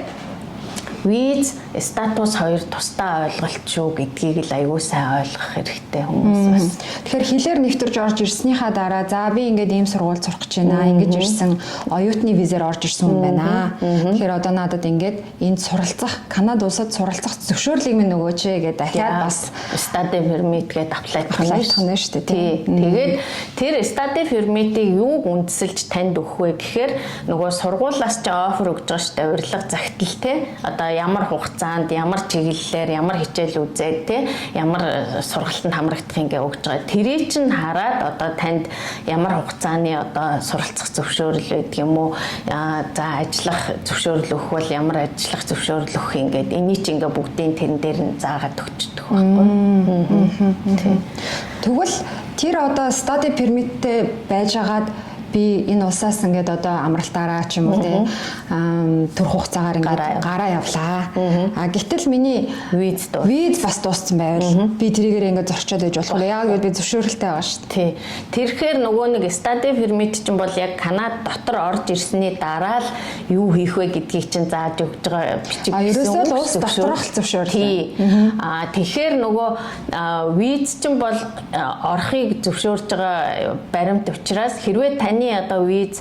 виз статус хоёр тусдаа ойлголт шүү гэдгийг л аягүй сайн ойлгох хэрэгтэй хүмүүс бас. Тэгэхээр хилээр нэвтэрж орж ирснийхаа дараа за би ингээд ийм сургууль сурах гэж байна. Ингэж ирсэн оюутны визээр орж ирсэн хүн байна. Тэгэхээр одоо надад ингээд энд суралцах Канада улсад суралцах зөвшөөрлийг минь нөгөөч гэдэг дахиад бас study permit гэдэг аплайдах нь шүү дээ. Тэгээд тэр study permit-ийг юуг үндэслэж танд өгөх вэ гэхээр нөгөө сургуулиас ч офер өгж байгаа шүү дээ. Урилга загтал те. Одоо ямар хугацаанд, ямар чиглэлээр, ямар хичээл үзээд те, ямар сургалтанд хамрагдах ингээ өгж байгаа. Тэрийг чинь хараад одоо танд ямар хугацааны одоо суралцах зөвшөөрөл байдаг юм уу? За ажиллах зөвшөөрөл өгөх бол ямар ажиллах зөвшөөрөл өгөх ингээд энийг чинь ингээ бүгдийн тэрэн дээр нь заагаад өгчдөг байхгүй. Тэгвэл тэр одоо study permit-тэй байжгаад би энэ улсаас ингээд одоо амралтаараа ч юм уу те төр хугацаагаар ингээд гараа явлаа. Гэтэл миний виз бас дууссан байвал би тэрийгээр ингээд зорчоод байж болох. Яг л би зөвшөөрөлтэй байгаа шүү дээ. Тий. Тэрхээр нөгөө нэг study permit чинь бол яг Канада дотор орж ирсний дараа л юу хийх вэ гэдгийг чинь зааж өгж байгаа бичиг гэсэн. Ерөөсөө улс доторх зөвшөөрөл. Тий. Тэгэхээр нөгөө виз чинь бол орохыг зөвшөөрж байгаа баримт учраас хэрвээ таны одоо виз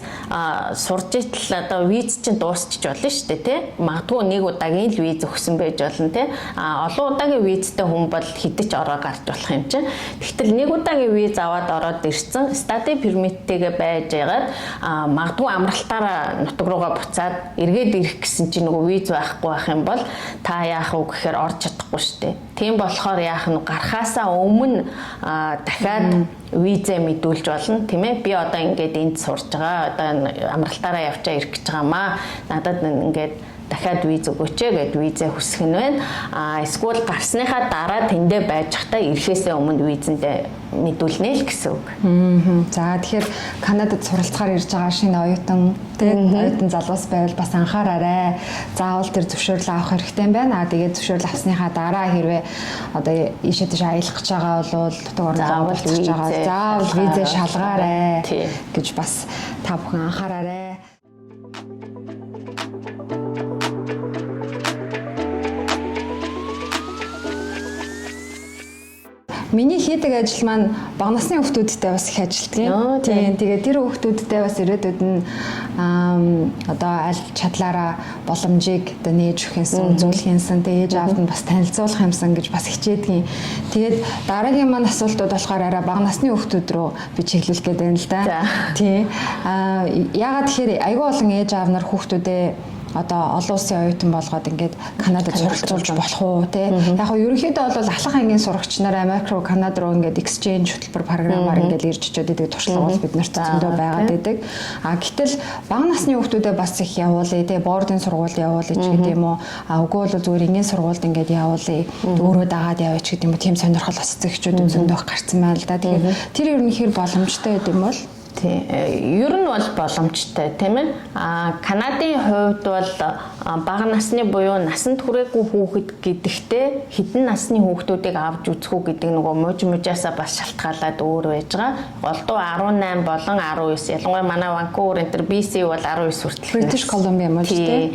сурж итэл одоо виз чинь дуусчих болно шүү дээ тий. Магадгүй нэг удаагийн л виз өгсөн байж болно тий. Олон удаагийн визтэй хүн бол хэдэж ороо гарч болох юм чинь. Тэгтэл нэг удаагийн виз аваад ороод ирсэн study permit-тэйгээ байж байгаад магадгүй амралтаараа нутаг руугаа буцаад эргээд ирэх гэсэн чинь нөгөө виз байхгүй байх юм бол та яах вэ гэхээр орж чадахгүй шүү дээ. Тийм болохоор яах нь гарахаасаа өмнө дахиад визээ мэдүүлж болно тийм ээ. Би одоо ингээд энд сурж байгаа. Одоо амралтаараа явчаа ирэх гэж байгаамаа. Надад ингээд дахиад виз өгөөч гэд визээ хүсэх нь байна. Эсвэл гарсныхаа дараа тэндээ байж захтаа ирэхээсээ өмнө визэндээ мэдүүлнэ л гэсэн үг. За тэгэхээр Канадад суралцахаар ирж байгаа шинэ оюутан оюутан залуус байвал бас анхаараарай. Заавал тэр зөвшөөрлөө авах хэрэгтэй байна. Тэгээд зөвшөөрөл авсныхаа дараа хэрвээ одоо ийшээ тийш аялах гэж байгаа бол нутаг орноо болчих гэж байгаа. Заавал визээ шалгаарай гэж бас та бүхэн анхаараарай. Миний хийдэг ажил маань бага насны хүүхдүүдтэй бас их ажилтдаг. Тийм. Тэгээд тэр хүүхдүүдтэй бас ирээдүйд нь одоо аль чадлаараа боломжийг одоо нээж өгөх юмсан, үзүүлэх юмсан, тэгээд ээж аавд нь бас танилцуулах юмсан гэж бас хичээдэг. Тэгээд дараагийн маань асуултууд болохоор арай бага насны хүүхдүүд рүү би чиглүүлэх гээд байна л да. Тийм. Яагаад тэгэхээр айгүй олон ээж аав нар хүүхдүүдээ одоо олон улсын оюутан болгоод ингээд Канадад суралцуулж болох уу те. Яг нь ерөнхийдөө бол ахлах ангийн сурагч нар Америк руу Канада руу ингээд exchange хөтөлбөр програмаар ингээд ирж очиод идэг туршлага бол бид нарт зөндөө байгаад байдаг. Гэтэл бага насны хүүхдүүдэд бас их явуулъя те. Боордын сургууль явуулъя ч гэдэг юм уу. Үгүй бол зүгээр ингийн сургуульд ингээд явуулъя. Өөрөө дагаад яваач гэдэг юм уу. Тийм сонирхол бас эцэгчүүд зөндөө гарцсан байна л да. Тэгэхээр тэр ер нь хэр боломжтой байд юм бол Ер нь бол боломжтой тийм ээ. Канадын хувьд бол бага насны буюу насанд хүрээгүй хүүхэд гэдэгтээ хэдэн насны хүүхдүүдийг авч үзэх үү гэдэг нөгөө мужаасаа бас шалтгаалаад өөр байж байгаа. Голдуу 18 болон 19. Ялангуяа манай Ванкувер энэ BC бол 19 хүртэл. British Columbia мөн тийм.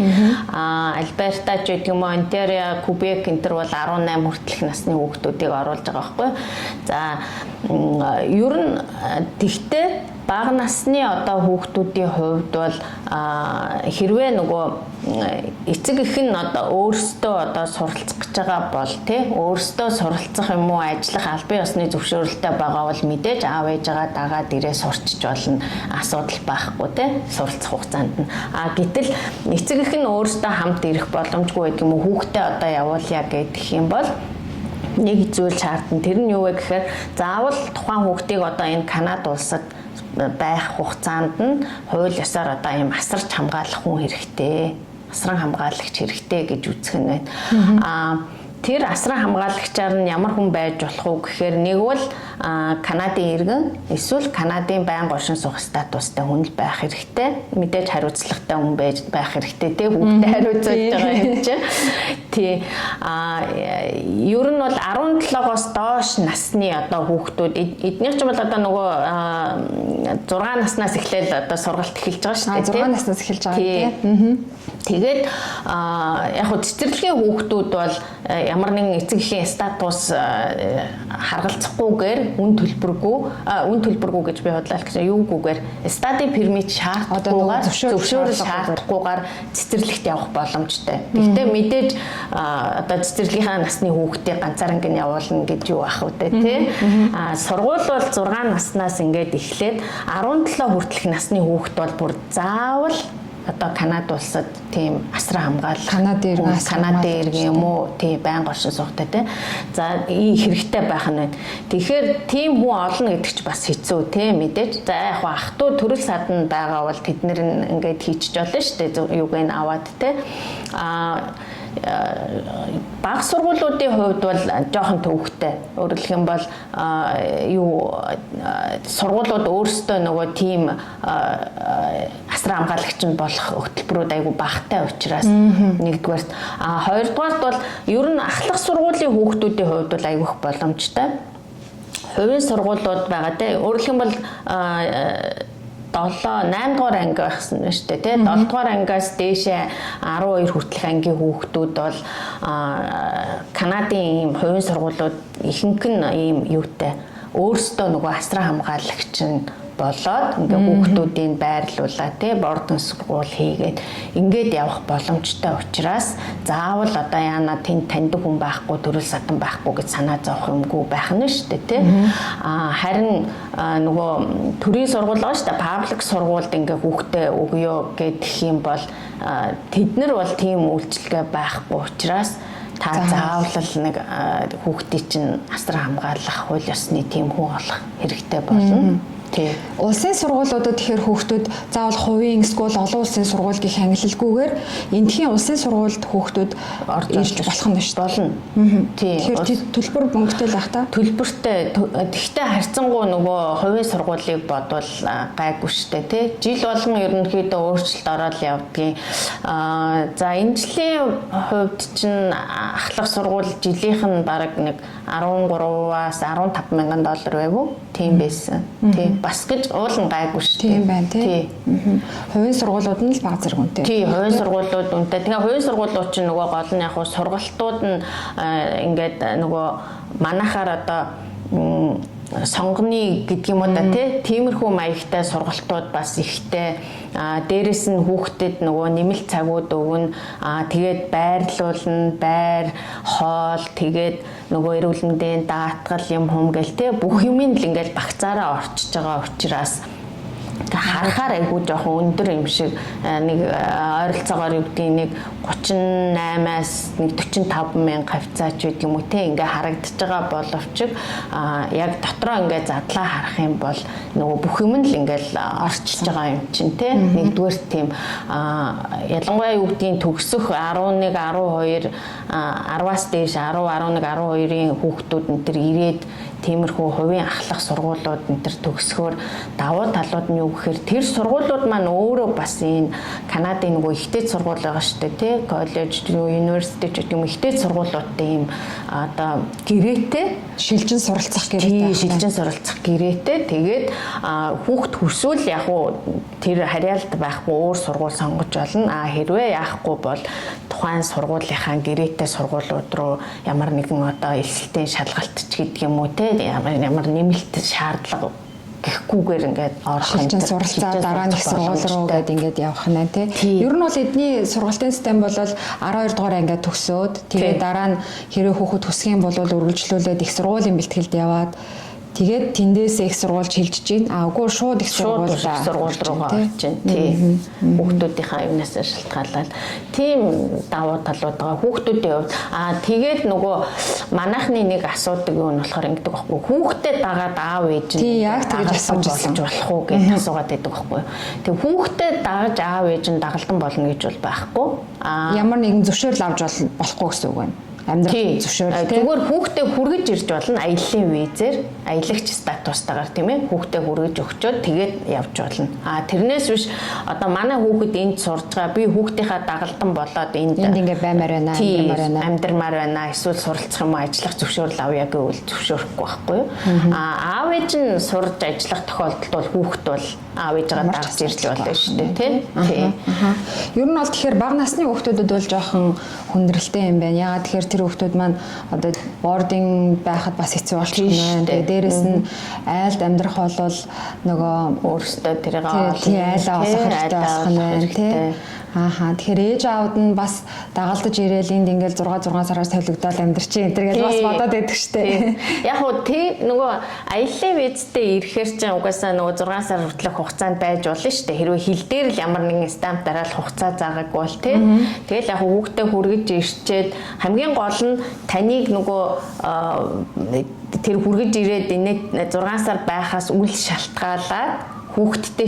Альберта ч гэдэг юм уу, Онтарио, Кубек энэ төр бол 18 хүртэлх насны хүүхдүүдийг оруулж байгаа байхгүй. За ер нь тэгтээ бага насны одоо хүүхдүүдийн хувьд бол хэрвээ нөгөө эцэг эх нь одоо өөрсдөө одоо суралцах гэж байгаа бол тий өөрсдөө суралцах юм уу ажиллах албан ёсны зөвшөөрөлтэй байгаа бол мэдээж аав ээжээгээ дагаад ирээ сурчиж болно, асуудал байхгүй тий суралцах хугацаанд нь. Гэтэл эцэг эх нь өөрсдөө хамт ирэх боломжгүй гэдэг юм уу, хүүхдээ одоо явуулъя гэдэг юм бол нэг зүйл шаардна. Тэр нь юу вэ гэхээр заавал тухайн хүүхдийг одоо энэ Канада улсад байх хугацаанд нь хууль ёсоор одоо ийм асарч хамгаалах хүн хэрэгтэй, асран хамгаалагч хэрэгтэй гэж үзэх нь байна. Тэр асран хамгаалагчаар нь ямар хүн байж болох уу гэхээр нэг бол Канадын иргэн эсвэл Канадын байнга оршин суух статустай хүн л байх хэрэгтэй. Мэдээж хариуцлагатай хүн байх хэрэгтэй те бүгдээ хариуцаж байгаа юм чинь. Тий. Ер нь бол 17-оос доош насны одоо хүүхдүүд эднийх ч бол одоо нөгөө 6 наснаас эхлээл одоо сургалт эхэлж байгаа шүү дээ. 6 наснаас эхэлж байгаа тийм. Тэгээд яг хөө цэцэрлэгийн хүүхдүүд бол ямар нэгэн эцэг эхийн статус харгалзахгүйгээр үн төлбөргүй гэж би бодлоо гэж юугүйгээр study permit шаардлагагүйгээр зөвшөөрөл шаардлагагүйгээр цэцэрлэгт явах боломжтой. Гэхдээ мэдээж одоо цэцэрлэгийнхаа насны хүүхдийг ганцаараа ингэ явуулна гэж юу ах вэ тий. Сургууль бол 6 наснаас ингээд эхлээд 17 хүртэлх насны хүүхд бол бүр заавал одоо Канада улсад тийм асран хамгаалал Канадын иргэн юм уу тийм байнга оршин суугтай тий. За хэрэгтэй байх нь байна. Тэгэхээр тийм хүн олно гэдэг ч бас хэцүү тий мэдээж. За яг ах トゥ төрөл садан байгаа бол тэд нэр ингээд хийчих болно шүү дээ. Юуг нь аваад тий. Бага сургуулиудын хувьд бол жоохон төвөгтэй. Өөрөөр хэлэх юм бол сургуулиуд өөрсдөө нөгөө тийм асран хамгаалагч нь болох хөтөлбөрүүд айгүй багатай учраас нэгдүгээрт хоёрдугаарт бол ер нь ахлах сургуулийн хүүхдүүдийн хувьд бол айгүйх боломжтой. Хувийн сургуулиуд байгаа те. Өөрөөр хэлэх юм бол 8 дугаар анги байсан шүү дээ тий. 7 дугаар ангиас дээшээ 12 хүртэлх ангийн хүүхдүүд бол Канадын ийм хувийн сургуулиуд ихэнх нь ийм юутай өөрсдөө нөгөө асран хамгаалагч нь болоод ингээ хүүхдүүдийг байрлуулаад тий бордон сургууль хийгээд ингээд явах боломжтой учраас заавал одоо яана тэнд таньдаг хүн байхгүй төрөл садан байхгүй гэж санаа зовох юмгүй байх нь шүү дээ тий. Харин нөгөө төрийн сургууль байгаа шүү дээ паблик сургуульд ингээ хүүхдээ өгөө гэдэг юм бол тэд нар бол тийм үйлчилгээ байхгүй учраас та заавал нэг хүүхдийг чинь асран хамгаалах хууль ёсны тийм хүн олох хэрэгтэй болно. Улсын сургуулиудад тэгэхээр хүүхдүүд заавал хувийн эсвэл олон улсын сургууль гэх ангиллалгүйгээр эндхийн улсын сургуульд хүүхдүүд ирж болох нь шүү дээ. Болно. Тэгэхээр төлбөр мөнгөтэй л ах та. Төлбөртэй. Тэгвэл харьцангуй нөгөө хувийн сургуулийг бодвол гайгүй шүү дээ, тий. Жил болгон ерөнхийдөө өөрчлөлт ороод явдгийн. За энэ жилийн хувьд чинь ахлах сургууль жилийнх нь бараг нэг 13-аас 15 мянган доллар байв уу? Тийм байсан. Тийм. Бас гэж уулын гайгүй шүү. Тийм байна тий. Хувийн сургуулиуд нь л бага зэрэг үнэтэй. Тий, хувийн сургуулиуд үнэтэй. Тэгээ хувийн сургуулиуд чинь нөгөө гол нь яг сургалтууд нь ингээд нөгөө манайхаар одоо сонгоны гэдэг юм уу да тий. Тиймэрхүү маягтай сургалтууд бас ихтэй. Дээрэс нь хүүхдэд нөгөө нэмэлт цагууд өгнө. Тэгээд байрлуулна, байр, хоол, тэгээд нөгөө эрүүл мэндийн даатгал юм хүм гэл те бүх юм л ингээл багцаараа орчиж байгаа учраас харахаар айгүй жоохон өндөр юм шиг нэг ойролцоогоор юу гэдгийг нэг 38-аас нэг 45 мянга хавцаач гэдэг юм уу те ингээ харагдаж байгаа боловч яг дотроо ингээ задлаа харах юм бол нөгөө бүх юм л ингээл орчиж байгаа юм чинь те нэгдүгээр тийм ялангуяа юу гэдгийг төгсөх 11 12 10-аас дээш 10 11 12-ийн хүүхдүүд энэ төр ирээд тиймэрхүү хувийн ахлах сургуулиуд энэ төр төгсгөөр давуу талууд нь юу гэхээр тэр сургуулиуд маань өөрөө бас энэ Канадын нөгөө ихтэй сургууль байгаа шүү дээ тий коллеж университет гэдэг юм ихтэй сургуулиудтай ийм одоо гэрээтэй шилжин суралцах гэрээтэй шилжин суралцах гэрээтэй тэгээд хүүхд хүсвэл яг уу тэр харьяалт байхгүй өөр сургууль сонгож болно хэрвээ яахгүй бол тухайн сургуулийнхаа гэрээтэй сургуулиуд руу ямар нэгэн одоо элсэлтийн шалгалт ч гэдэг юм уу те ямар нэмэлт шаардлага гэхгүйгээр ингээд шилжин суралцаа дараа нь их сургууль руу гээд ингээд явах нь тий. Ер нь бол эдний сургалтын систем бол 12 дугаар ангиад төгсөөд тэгээд дараа нь хэрэг хүүхэд хүсэх юм бол үргэлжлүүлээд их сургуулийн бэлтгэлд яваад тэгээд тэндээс их сургуульд шилжиж гин. Үгүй шууд их сургууль руугаа орж гин. Тий. Хүүхдүүдийнхаа юунаас шалтгаалаад тийм давуу талууд байгаа. Хүүхдүүдийн хувьд тэгээд нөгөө манайхны нэг асуудаг юу нь болохоор ингэдэг байхгүй. Хүүхдэд дагаад аав ээж нь яг тэгж асууж болох уу гэж асуугаад байдаг байхгүй. Тэг хүүхдэд дагаж аав ээж нь дагалдан болно гэж бол байхгүй. Ямар нэгэн зөвшөөрөл авч болохгүй гэсэн үг байна. Амьдрал зөвшөөрөл зүгээр хүүхдээ хүргэж ирж болно аяллаа визээр аялагч статустайгаар тийм ээ хүүхдээ хүргэж өгчөөд тэгээд явж болно. Тэрнээс биш одоо манай хүүхэд энд сурж байгаа би хүүхдийнхаа дагалдан болоод энд ингээ баймаар байна амьдрмаар байна эсвэл суралцах юм ажиллах зөвшөөрөл авъя гэвэл зөвшөөрөхгүй байхгүй юу. Аав ээж нь сурж ажиллах тохиолдолд бол хүүхэд бол аав ээжээ дагаж ирж болно шүү дээ тийм. Ер нь бол тэгэхээр бага насны хүүхдүүдэд бол жоохон хүндрэлтэй юм байна. Яагаад тэгэхээр тэр хүүхдүүд маань одоо бординг байхад бас хэцүү болчих юм байна. Тэгээд дээрэс нь айлд амьдрах бол нөгөө өөрсдөө тэрийг айлаа олох хэрэгтэй болох нь байна тий. Тэгэхээр ээж аавд нь бас дагалдаж ирээл энд ингээл 6 сараас тавилагдаад амьдарч энэ төр гэж бас бодоод байдаг штэ. Яг уу тий нөгөө аяллаа визтэй ирэхээр чинь угаасаа нөгөө 6 сар хүртэлх хугацаанд байж болно штэ. Хэрвээ хил дээр л ямар нэгэн стамп дараал хугацаа заагаагүй бол тий. Тэгэл яг хүүхдээ хүргэж ирчээд хамгийн гол нь таныг нөгөө тэр хүргэж ирээд энэ 6 сар байхаас үл шалтгаалаад хүүхдтэй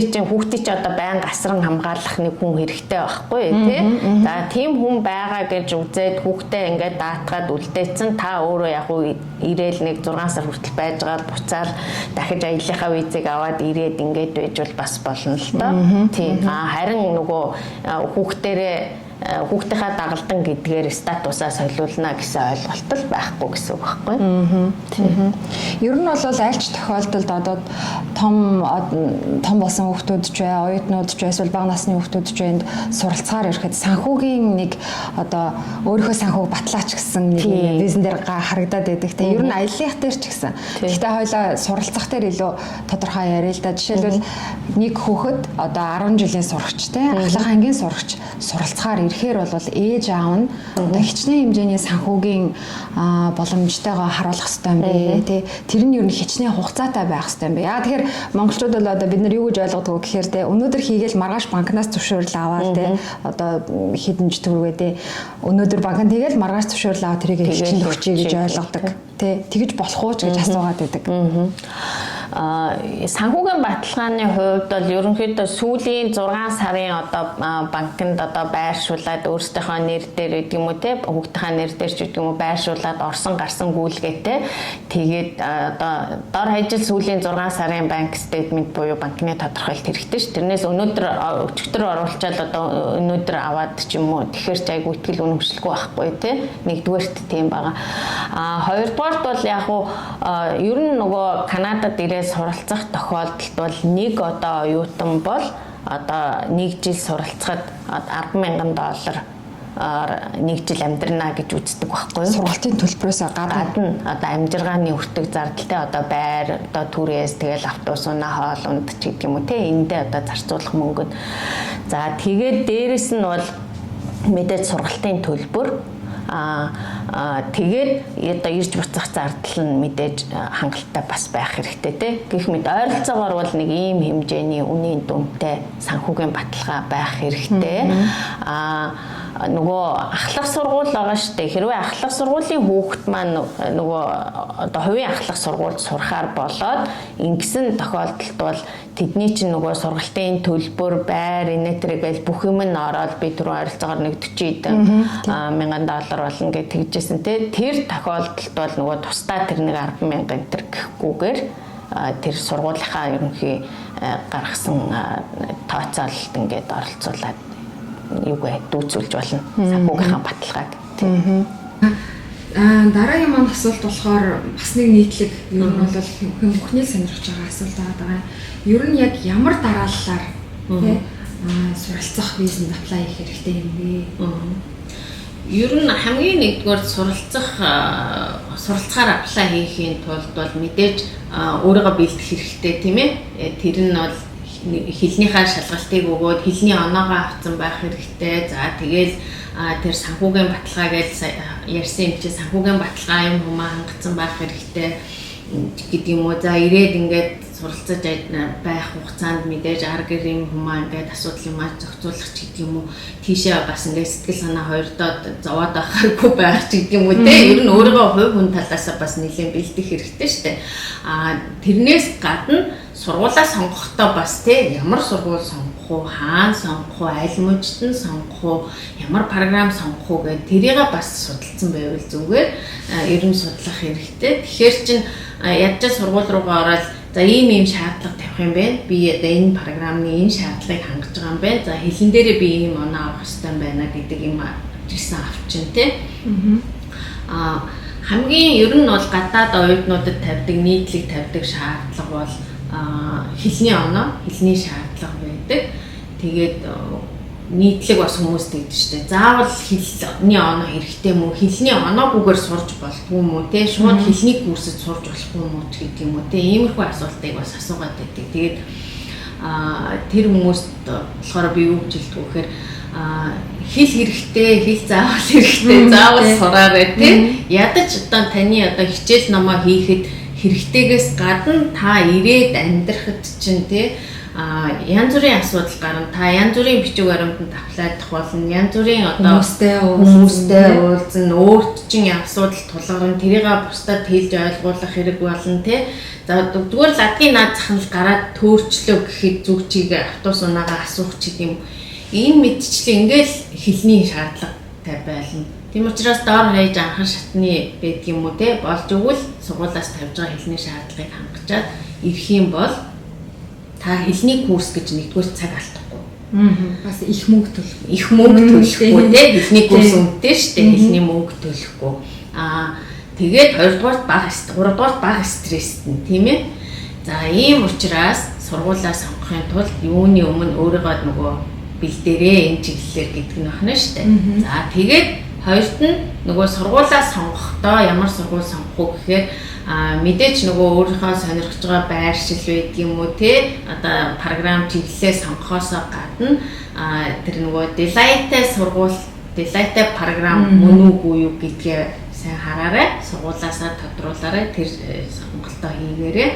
чи одоо байнга асран хамгаалах нэг хүн хэрэгтэй байхгүй тий. За тийм хүн байгаа гэж үзээд хүүхдээ ингээд даатгаад үлдээсэн та өөрөө яг уу ирээл нэг 6 сар хүртэл байж байгаа буцаал дахиж аяллахаа визийг аваад ирээд ингээд байж бол бас болно л доо. Тий. Харин нөгөө хүүхдийнхаа дагалдан гэдгээр статусаа солиулна гэсэн ойлголт л байхгүй гэсэн үг байхгүй. Ер нь бол альч тохиолдолд одоо том болсон хүүхдүүд ч бай, оюутнууд ч эсвэл бага насны хүүхдүүд ч энд суралцахаар ирэхэд санхүүгийн нэг одоо өөрийнхөө санхүүг батлаач гэсэн нэг визэн дээр харагдаад байдаг. Тэ ер нь аяллах дээр ч гэсэн. Гэхдээ хоёлаа суралцах дээр илүү тодорхой яриа л да. Жишээлбэл нэг хүүхэд одоо 10 жилийн сурагч те ахлах ангийн сурагч суралцахаар ирэхээр бол ээж аав нь одоо хичнээн хэмжээний санхүүгийн боломжтойгоо харуулах хэрэгтэй юм бэ тий. Тэр нь ер нь хичнээн хугацаатай байх хэрэгтэй юм бэ. Яа тэгэхээр монголчууд бол одоо бид нар юу гэж ойлгодог вэ гэхээр тий өнөөдөр хийгээл маргааш банкнаас зөвшөөрөл аваад тий одоо хэдэн жил төгрөгөө тий өнөөдөр банкнд хийгээл маргааш зөвшөөрөл аваад тэрийг хичнээн өгчий гэж ойлгодог. Тий тэгж болох уу ч гэж асуугаад байдаг. Санхүүгийн баталгааны хувьд бол ерөнхийдөө сүүлийн 6 сарын одоо банкнд одоо байршуулад өөрсдийнхөө нэр дээр гэдэг юм уу те хүүхдийнхээ нэр дээр ч гэдэг юм уу байршуулад орсон гарсан гүйлгээтэй тэгээд одоо дор хajил сүүлийн 6 сарын банк стейтмент буюу банкны тодорхойлт хэрэгтэй ш. Тэрнээс өнөөдөр өчигдөр оруулчаал одоо өнөөдөр аваад ч юм уу тэгэхээр ч айгу ихтгэл үнэмшлэхгүй байхгүй те нэгдүгээрт тийм байгаа. Хоёрдугаарт бол яг уу ер нь нөгөө Канадад суралцах тохиолдолд бол нэг одоо оюутан бол одоо 1 жил суралцахад $10,000 нэг жил амьдрна гэж үздэг байхгүй юу? Сургалтын төлбөрөөс гадна одоо амжиргааны өртөг зардалтай одоо байр одоо түрээс тэгэл автобус унаа хоол унд ч гэдэг юм уу те эндээ одоо зарцуулах мөнгөд. За тэгээд дээрэс нь бол мэдээж сургалтын төлбөр тэгээд одоо ирж буцах зардал нь мэдээж хангалттай бас байх хэрэгтэй те. Гэх мэт ойролцоогоор бол нэг ийм хэмжээний үнийн дүнтэй санхүүгийн баталгаа байх хэрэгтэй. нөгөө ахлах сургууль байгаа штэ. Хэрвээ ахлах сургуулийн хүүхэд маань нөгөө одоо хувийн ахлах сургуульд сурахаар болоод ингэсэн тохиолдолд бол тэдний чинь нөгөө сургалтын төлбөр, байр, инээтргээл бүх юм нь ороод би түрүү ойролцоогоор нэг 40 мянган доллар болно гэж тэгжсэн те. Тэр тохиолдолд бол нөгөө тусдаа тэр нэг 10 мянга энэ гэхгүйгээр тэр сургуулийнхаа ерөнхий гаргасан тооцоололт ингээд оролцуулаад юугээ дүүцүүлж болно. Санхүүгийнхаа баталгааг. Дараагийн маань асуулт болохоор бас нэг нийтлэг ер нь бол бүхний сонирхож байгаа асуулт байгаа. Ер нь яг ямар дарааллаар тий суралцах визэнд аплай хийх хэрэгтэй юм бэ? Ер нь хамгийн нэгдүгээр суралцахаар аплай хийхийн тулд бол мэдээж өөрийгөө бэлдэх хэрэгтэй тийм ээ. Тэр нь бол хэлнийхаа шалгалтыг өгөөд хэлний оноогоо авсан байх хэрэгтэй. За тэгэл тэр санхүүгийн баталгаа гэж ярьсан юм чи санхүүгийн баталгаа юм хүмүүс хангацсан байх хэрэгтэй гэдэг юм уу. За ирээд ингээд суралцаж байх хугацаанд мэдээж арга гэрийн хүмүүс ингээд асуудал юмаа зохицуулах ч гэдэг юм уу. Тийшээ бас ингээд сэтгэл санаа хоёрдоо зовоод байхааргүй байх ч гэдэг юм уу те. Ер нь өөрийгөө хувь хүн талаас бас нэлээд бэлдэх хэрэгтэй шүү дээ. Тэрнээс гадна сургуулаа сонгохдоо бас те ямар сургууль сонгох уу, хаана сонгох уу, аль мужид нь сонгох уу, ямар програм сонгох уу гэдэг тэрийг бас судалсан байвал зүгээр ер нь судлах хэрэгтэй. Тэгэхээр чин ядчаа сургууль руугаа ороод за ийм шаардлага тавих юм байна. Би одоо энэ програмны энэ шаардлагыг хангаж байгаа юм байна. За хэлэн дээрээ би ийм оноо авах хэрэгтэй юм байна гэдэг юм жисэн авчин те. Хамгийн ер нь бол гадаад оюутнуудад тавьдаг нийтлэг тавьдаг шаардлага бол хэлний оноо, хэлний шаардлага байдаг. Тэгээд нийтлэг бас хүмүүс тэгдэж штэ. Заавал хэлний оноо хэрэгтэй мүү? Хэлний оноогүйгээр сурж болтгүй мүү те? Шууд хэлний курсэд сурж болохгүй мүү гэдэг юм уу те? Иймэрхүү асуултыг бас асуугаад байдаг. Тэгээд тэр хүмүүст болохоор би юу гэж хэлдэг вэ гэхээр хэл хэрэгтэй, хэл заавал хэрэгтэй, заавал сураарай те? Ядаж одоо таны одоо хичээл номоо хийхэд хэрэгтэйгээс гадна та ирээд амьдрахад чинь те янз бүрийн асуудал гарна. Та янз бүрийн бичиг баримтанд аплайдах болно. Янз бүрийн одоо хүмүүстэй уулзна. Өөрт чинь асуудал тулгарна. Тэрийг бусдад хэлж ойлгуулах хэрэг болно те. За зүгээр л адгийн наад захнал гараад төөрчлөө гэхэд зүг чиг автобус унаагаа асуух ч юм. Ийм мэдчлээ ингээл хэлний шаардлагатай байлна. Тийм учраас доор хаяж анхан шатны байдаг юм уу те болж өгвөл сургуулиас тавьж байгаа хэлний шаардлагыг хангачаад ирэх юм бол та хэлний курс гэж нэгдүгээр цаг алдахгүй. Бас их мөнгө төлөх. Их мөнгө төлөхгүй те хэлний курс үнэтэй шүү дээ. Хэлний мөнгө төлөхгүй. Тэгээд хоёрдугаарт бага стресс, гуравдугаарт бага стресстэй тийм ээ. За ийм учраас сургуулаа сонгохын тулд юуны өмнө өөрийгөө нөгөө бэлдээрээ энэ чиглэлээр гэдэг нь байна шүү дээ. За тэгээд хоёрт нь нөгөө сургуулаа сонгохдоо ямар сургууль сонгох уу гэхээр мэдээч нөгөө өөрийнхөө сонирхож байгаа байршил байдаг юм уу те одоо програм чиглэлээ сонгохоос гадна тэр нөгөө Delight-тэй сургууль, Delight-тэй програм мөн үгүй юу гэдгээ сайн хараарай. Сургуулаасаа тодруулаарай. Тэр сонголтоо хийгээрэй.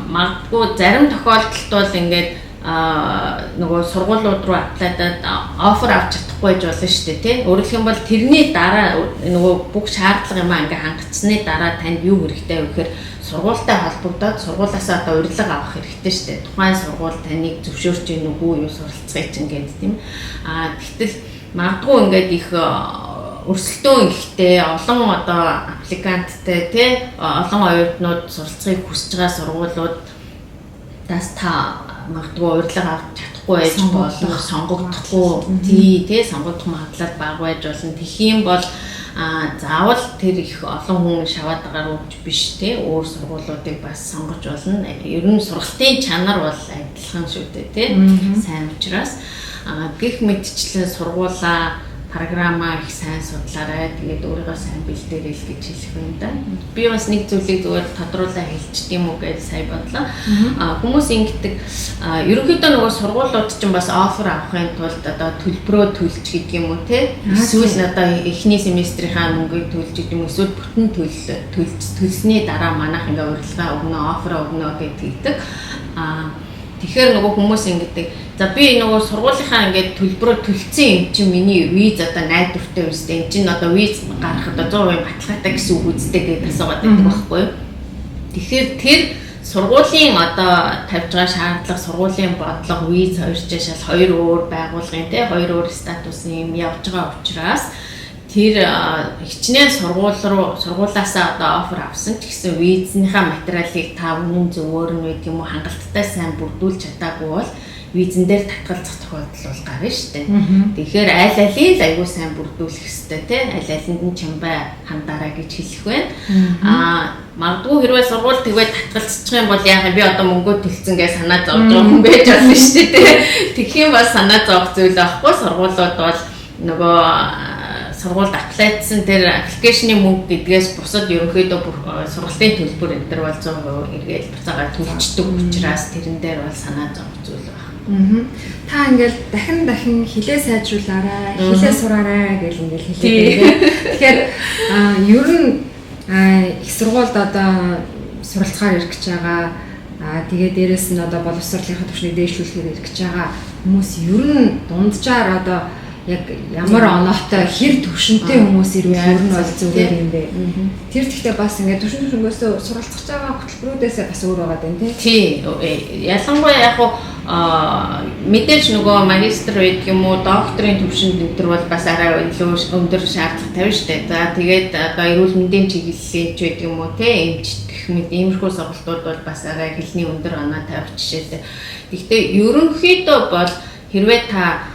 Магадгүй зарим тохиолдолд бол ингээд нөгөө сургуулиуд руу аплайдаад офер авч чадахгүй байж болно шүү дээ тий. Өөрөлдөх юм бол тэрний дараа нөгөө бүх шаардлага юм ингээ хангацсны дараа танд юу хэрэгтэй вэ гэхээр сургуультай холбогдоод сургуулаасаа одоо урилга авах хэрэгтэй шүү дээ. Тухайн сургууль таныг зөвшөөрч ийн үгүй юу суралцгаач ингээд тийм. Гэтэл магадгүй ингээд их өрсөлдөөн ихтэй олон одоо аппликанттай тий олон оюутнууд суралцахыг хүсэж байгаа сургуулиудаас та магадгүй урилга авч чадахгүй байж болох, сонгогдохгүй тий сонгогдох магадлал бага байж болно. Тэгэх юм бол заавал тэр их олон хүн шаваад байгаа үг биш тий өөр сургуулиудыг бас сонгож болно. Ер нь сургалтын чанар бол адилхан шүү дээ тий сайн учраас гэх мэтчлэн сургуулаа програмаа их сайн судлаарай. Тэгээд өөрийгөө сайн бэлдээрэй л гэж хэлэх юм да. Би бас нэг зүйлийг зүгээр тодруулаа хэлчих юм уу гэж сая бодлоо. Хүмүүс ингэдэг ерөнхийдөө нөгөө сургуулиуд чинь бас офер авахын тулд одоо төлбөрөө төлж гэдэг юм уу те. Эсвэл одоо эхний семестрийнхаа мөнгөийг төлж гэдэг юм эсвэл бүтэн төлсний дараа манайх ингээ урилга өгнө, офер өгнө гэдэг. Тэгэхээр нөгөө хүмүүс ингэдэг. За би нөгөө сургуулийнхаа ингээд төлбөрөөр төлсөн юм чи миний виз одоо найдвартай үстэй. Энд чинь одоо виз гаргахад 100% баталгаатай гэсэн үг үстэй гэж асуугаад байдаг байхгүй юу? Тэгэхээр тэр сургуулийн одоо тавьж байгаа шаардлага, сургуулийн бодлого, виз хоёр жишээл хоёр өөр байгууллагын тий хоёр өөр статусын юм явж байгаа учраас тэр хичнээн сургуулаасаа одоо офер авсан ч гэсэн визнийхаа материалыг та үнэн зөвөөр нь гэдэг юм уу хангалттай сайн бүрдүүлж чадаагүй бол визэн дээр татгалзах тохиолдол бол гарна шүү дээ. Тэгэхээр аль алийг л аягүй сайн бүрдүүлэх хэрэгтэй тий аль алинд нь чамбай хандаараа гэж хэлэх байна. Магадгүй хэрвээ сургууль тэгээд татгалзчих юм бол яагаад би одоо мөнгө төлсөн гэж санаа зовж байгаа хүн байж болно шүү дээ. Тэгэх юм бол санаа зовх зүйл байхгүй сургуулиуд бол нөгөө сургуульд аплайдсан тэр аппликейшны мөнгө гэдгээс бусад ерөнхийдөө сургалтын төлбөр энэ төр бол 100% эргээд буцаага төлчдөг учраас тэрэн дээр бол санаа зовх зүйл байна. Та ингээл дахин хилээ сайжруулаарай, хилээ сураарай гэж ингээл хэлээд. Тэгэхээр ер нь их сургуульд одоо суралцахаар ирэх гэж байгаа. Тэгээд дээрэс нь одоо боловсролынхаа түвшнийг дээшлүүлэхээр ирэх гэж байгаа хүмүүс ер нь дунджаар одоо яг ямар оноотой хэр төвшөнтэй хүмүүс ирвэл ер нь бол зүгээр юм бэ. Тэр гэхдээ бас ингээд төвшөнгөөс суралцах байгаа хөтөлбөрүүдээс бас өөр байгаа дээ тий. Ялангуяа яг мэдээж нөгөө магистр үед юм уу докторийн төвшөнд энэ төр бол бас арай илүү өндөр шаардлага тавина шүү дээ. За тэгээд одоо эрүүл мэндийн чиглэлийн ч гэдэг юм уу тий эмч гэх мэт иймэрхүү сургалтууд бол бас арай хэлний өндөр оноо тавих жишээтэй. Гэхдээ ерөнхийдөө бол хэрвээ та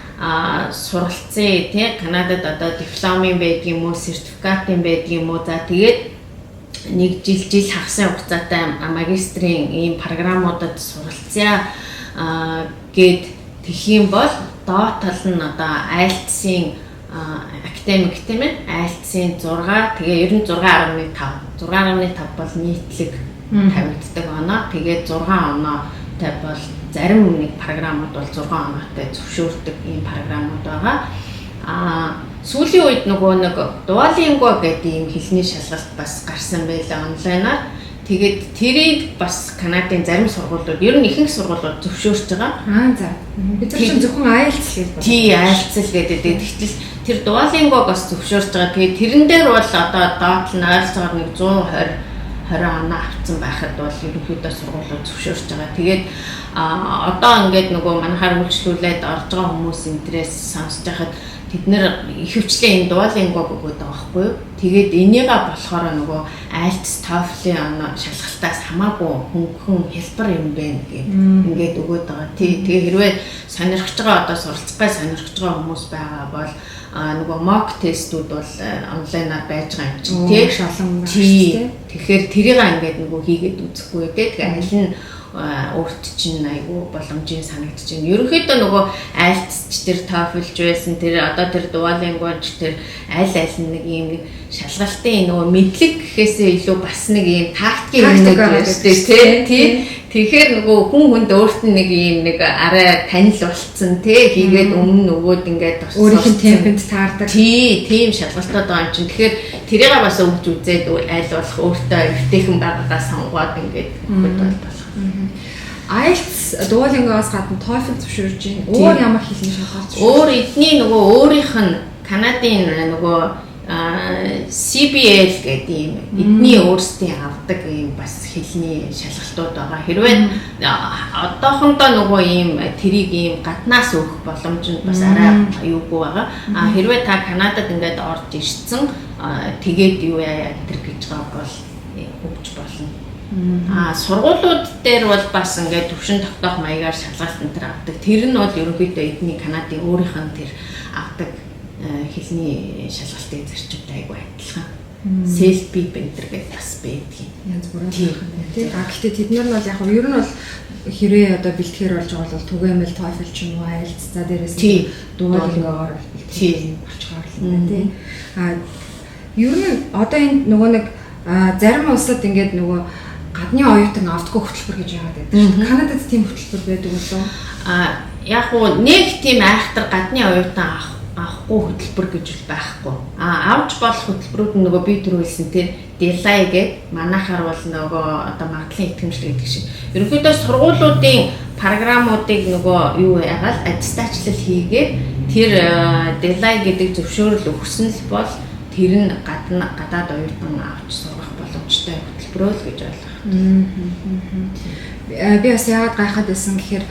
суралцсан тий Канадад одоо дипломын байдаг юм уу сертификатын байдаг юм уу за тэгээд нэг жил хагасны хугацаатай магистрийн ийм програмуудад суралцъя гэд тэгэх юм бол доод тал нь одоо IELTS-ийн академик тийм ээ IELTS-ийн 6 тэгээ ер нь 6.5 бол нийтлэг тавигддаг оноо тэгээд 6 оноотой бол зарим нэг програмууд бол 6 оноотой зөвшөөрдөг ийм програмууд байгаа. Сүүлийн үед нөгөө нэг Duolingo гэдэг ийм хэлний шалгалт бас гарсан байлаа онлайнаар. Тэгээд тэрийг бас Канадын зарим сургуулиуд ер нь ихэнх сургуулиуд зөвшөөрч байгаа. За. Бид чинь зөвхөн IELTS гэж байна. Тий, IELTS л гэдэг. Тэгтэл тэр Duolingo-г бас зөвшөөрч байгаа. Тэгээд тэрэн дээр бол одоо доод нь ойролцоогоор нэг 120 оноо авсан байхад бол ерөнхийдөө сургуулиуд зөвшөөрч байгаа. Тэгээд одоо ингээд нөгөө манайхаар үйлчлүүлээд орж байгаа хүмүүс энтрээс сонсож байхад тэд нэр ихэвчлэн энэ Duolingo өгöd байгаа байхгүй юу? Тэгээд энийгээ болохоор нөгөө IELTS, TOEFL-ийн оноо шалгалтаас хамаагүй хөнгөн хэлбэр юм байна гэдэг ингээд өгöd байгаа. Тэгээ хэрвээ сонирхож байгаа одоо суралцахыг сонирхож байгаа хүмүүс байгаа бол нөгөө mock testүүд бол онлайнаар байж байгаа юм чинь тийм олон байна. Тэгэхээр тэрийг ингээд нөгөө хийгээд үзэхгүй дээ. Тэгээ аль нь өөрт чинь айгүй боломжийн санагдаж байна. Ерөнхийдөө нөгөө IELTS ч тэр TOEFL ч байсан тэр одоо тэр Duolingo ч тэр аль нэг юм шалгалтын нөгөө мэдлэг гэхээсээ илүү бас нэг юм тактикийн юм байна шүү дээ тий. Тэгэхээр нөгөө хүн хүнд өөрт нь нэг юм нэг арай танил болцсон тий хийгээд өмнө нөгөөд ингээд өөрийнх нь темпэнд таардаг. Тийм шалгалтууд байгаа юм чинь. Тэгэхээр тэрийг бас өгч үзээд аль болох өөртөө эвтэйхэн байгаагаа сонгоод ингээд өгөх бол IELTS Duolingo-оос гадна TOEFL зөвшөөрж байна. Өөр ямар хэлний шалгалт? Өөр эдний нөгөө өөрийнх нь Канадын нөгөө CBL гэдэг юм эдний өөрсдийн авдаг юм бас хэлний шалгалтууд байгаа. Хэрвээ одоохондоо нөгөө ийм тэрийг ийм гаднаас өгөх боломж нь бас арай аюулгүй байгаа. Хэрвээ та Канадад ингээд орж ирсэн тэгээд юу яа тэр гэж байгаа бол өгч болно. Сургуулиуд дээр бол бас ингээд төвшин тогтоох маягаар шалгалт энэ төр авдаг. Тэр нь бол ерөнхийдөө эдний Канадын өөрийнх нь тэр авдаг хэлний шалгалтын зарчимтай айгүй адилхан. Self-pip энтер гэдэг бас байдаг. Янз бүрийн байна тийм. Гэхдээ тэд нар нь бол яг ер нь бол хэрэг одоо бэлтгэр болж байгаа бол түгээмэл TOEFL ч юм уу IELTS за дээрээс Duolingo-оор бэлтгэр болчихоор л байна тийм. Ер нь одоо энэ нөгөө нэг зарим улсад ингээд нөгөө гадны оюутан авдаггүй хөтөлбөр гэж яагаад байдаг шүү дээ. Канадад тийм хөтөлбөр байдаг уу? Яг уу нэг тийм айхтар гадны оюутан авахгүй хөтөлбөр гэж байхгүй. Авч болох хөтөлбөрүүд нь нөгөө би түрүүлсэн тэр Delay гэдэг манайхаар бол нөгөө одоо магадлалын итгэмжлэг гэдэг шиг. Ерөнхийдөө сургуулиудын програмуудыг нөгөө юу яагаад аттестачлал хийгээд тэр Delay гэдэг зөвшөөрөл өгсөн л бол тэр нь гадаад оюутан авч сурах боломжтой хөтөлбөрөө л гэж ойлгох. Би бас яагаад гайхаад байсан гэхээр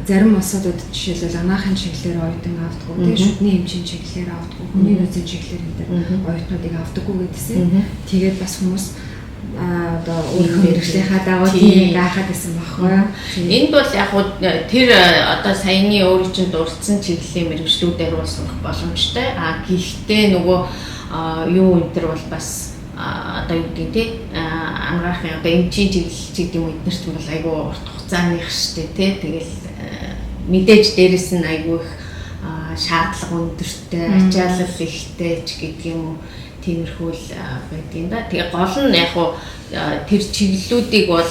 зарим улсуудад жишээлбэл анаахын чиглэлээр оюутан авдаггүй, тэгээ шүдний эмчийн чиглэлээр авдаггүй, хүний нөөцийн чиглэлээр энэ оюутнуудыг авдаггүй гэдсэн. Тэгээд бас хүмүүс одоо өөрийнхөө мэрэгжлийнхаа дагуу тийм гайхаад байсан байхгүй. Энд бол яг хуу тэр одоо саяны өөрийн чинь дурдсан чиглэлийн мэрэгжлүүдээр бол сурах боломжтой. Гэхдээ нөгөө юу энэ төр бол бас одоо юу гэдэг тий анагаахын одоо эмчийн чиглэл гэдэг юм эднэрт бол айгүй урт хугацааных штэ тий тэгэл мэдээж дээрэс нь айгүй их шаардлага өндөртэй ачаалал ихтэй ч гэдэг юм тиймэрхүү л байдгийн да. Тэгээ гол нь яг хуу тэр чиглэлүүдийг бол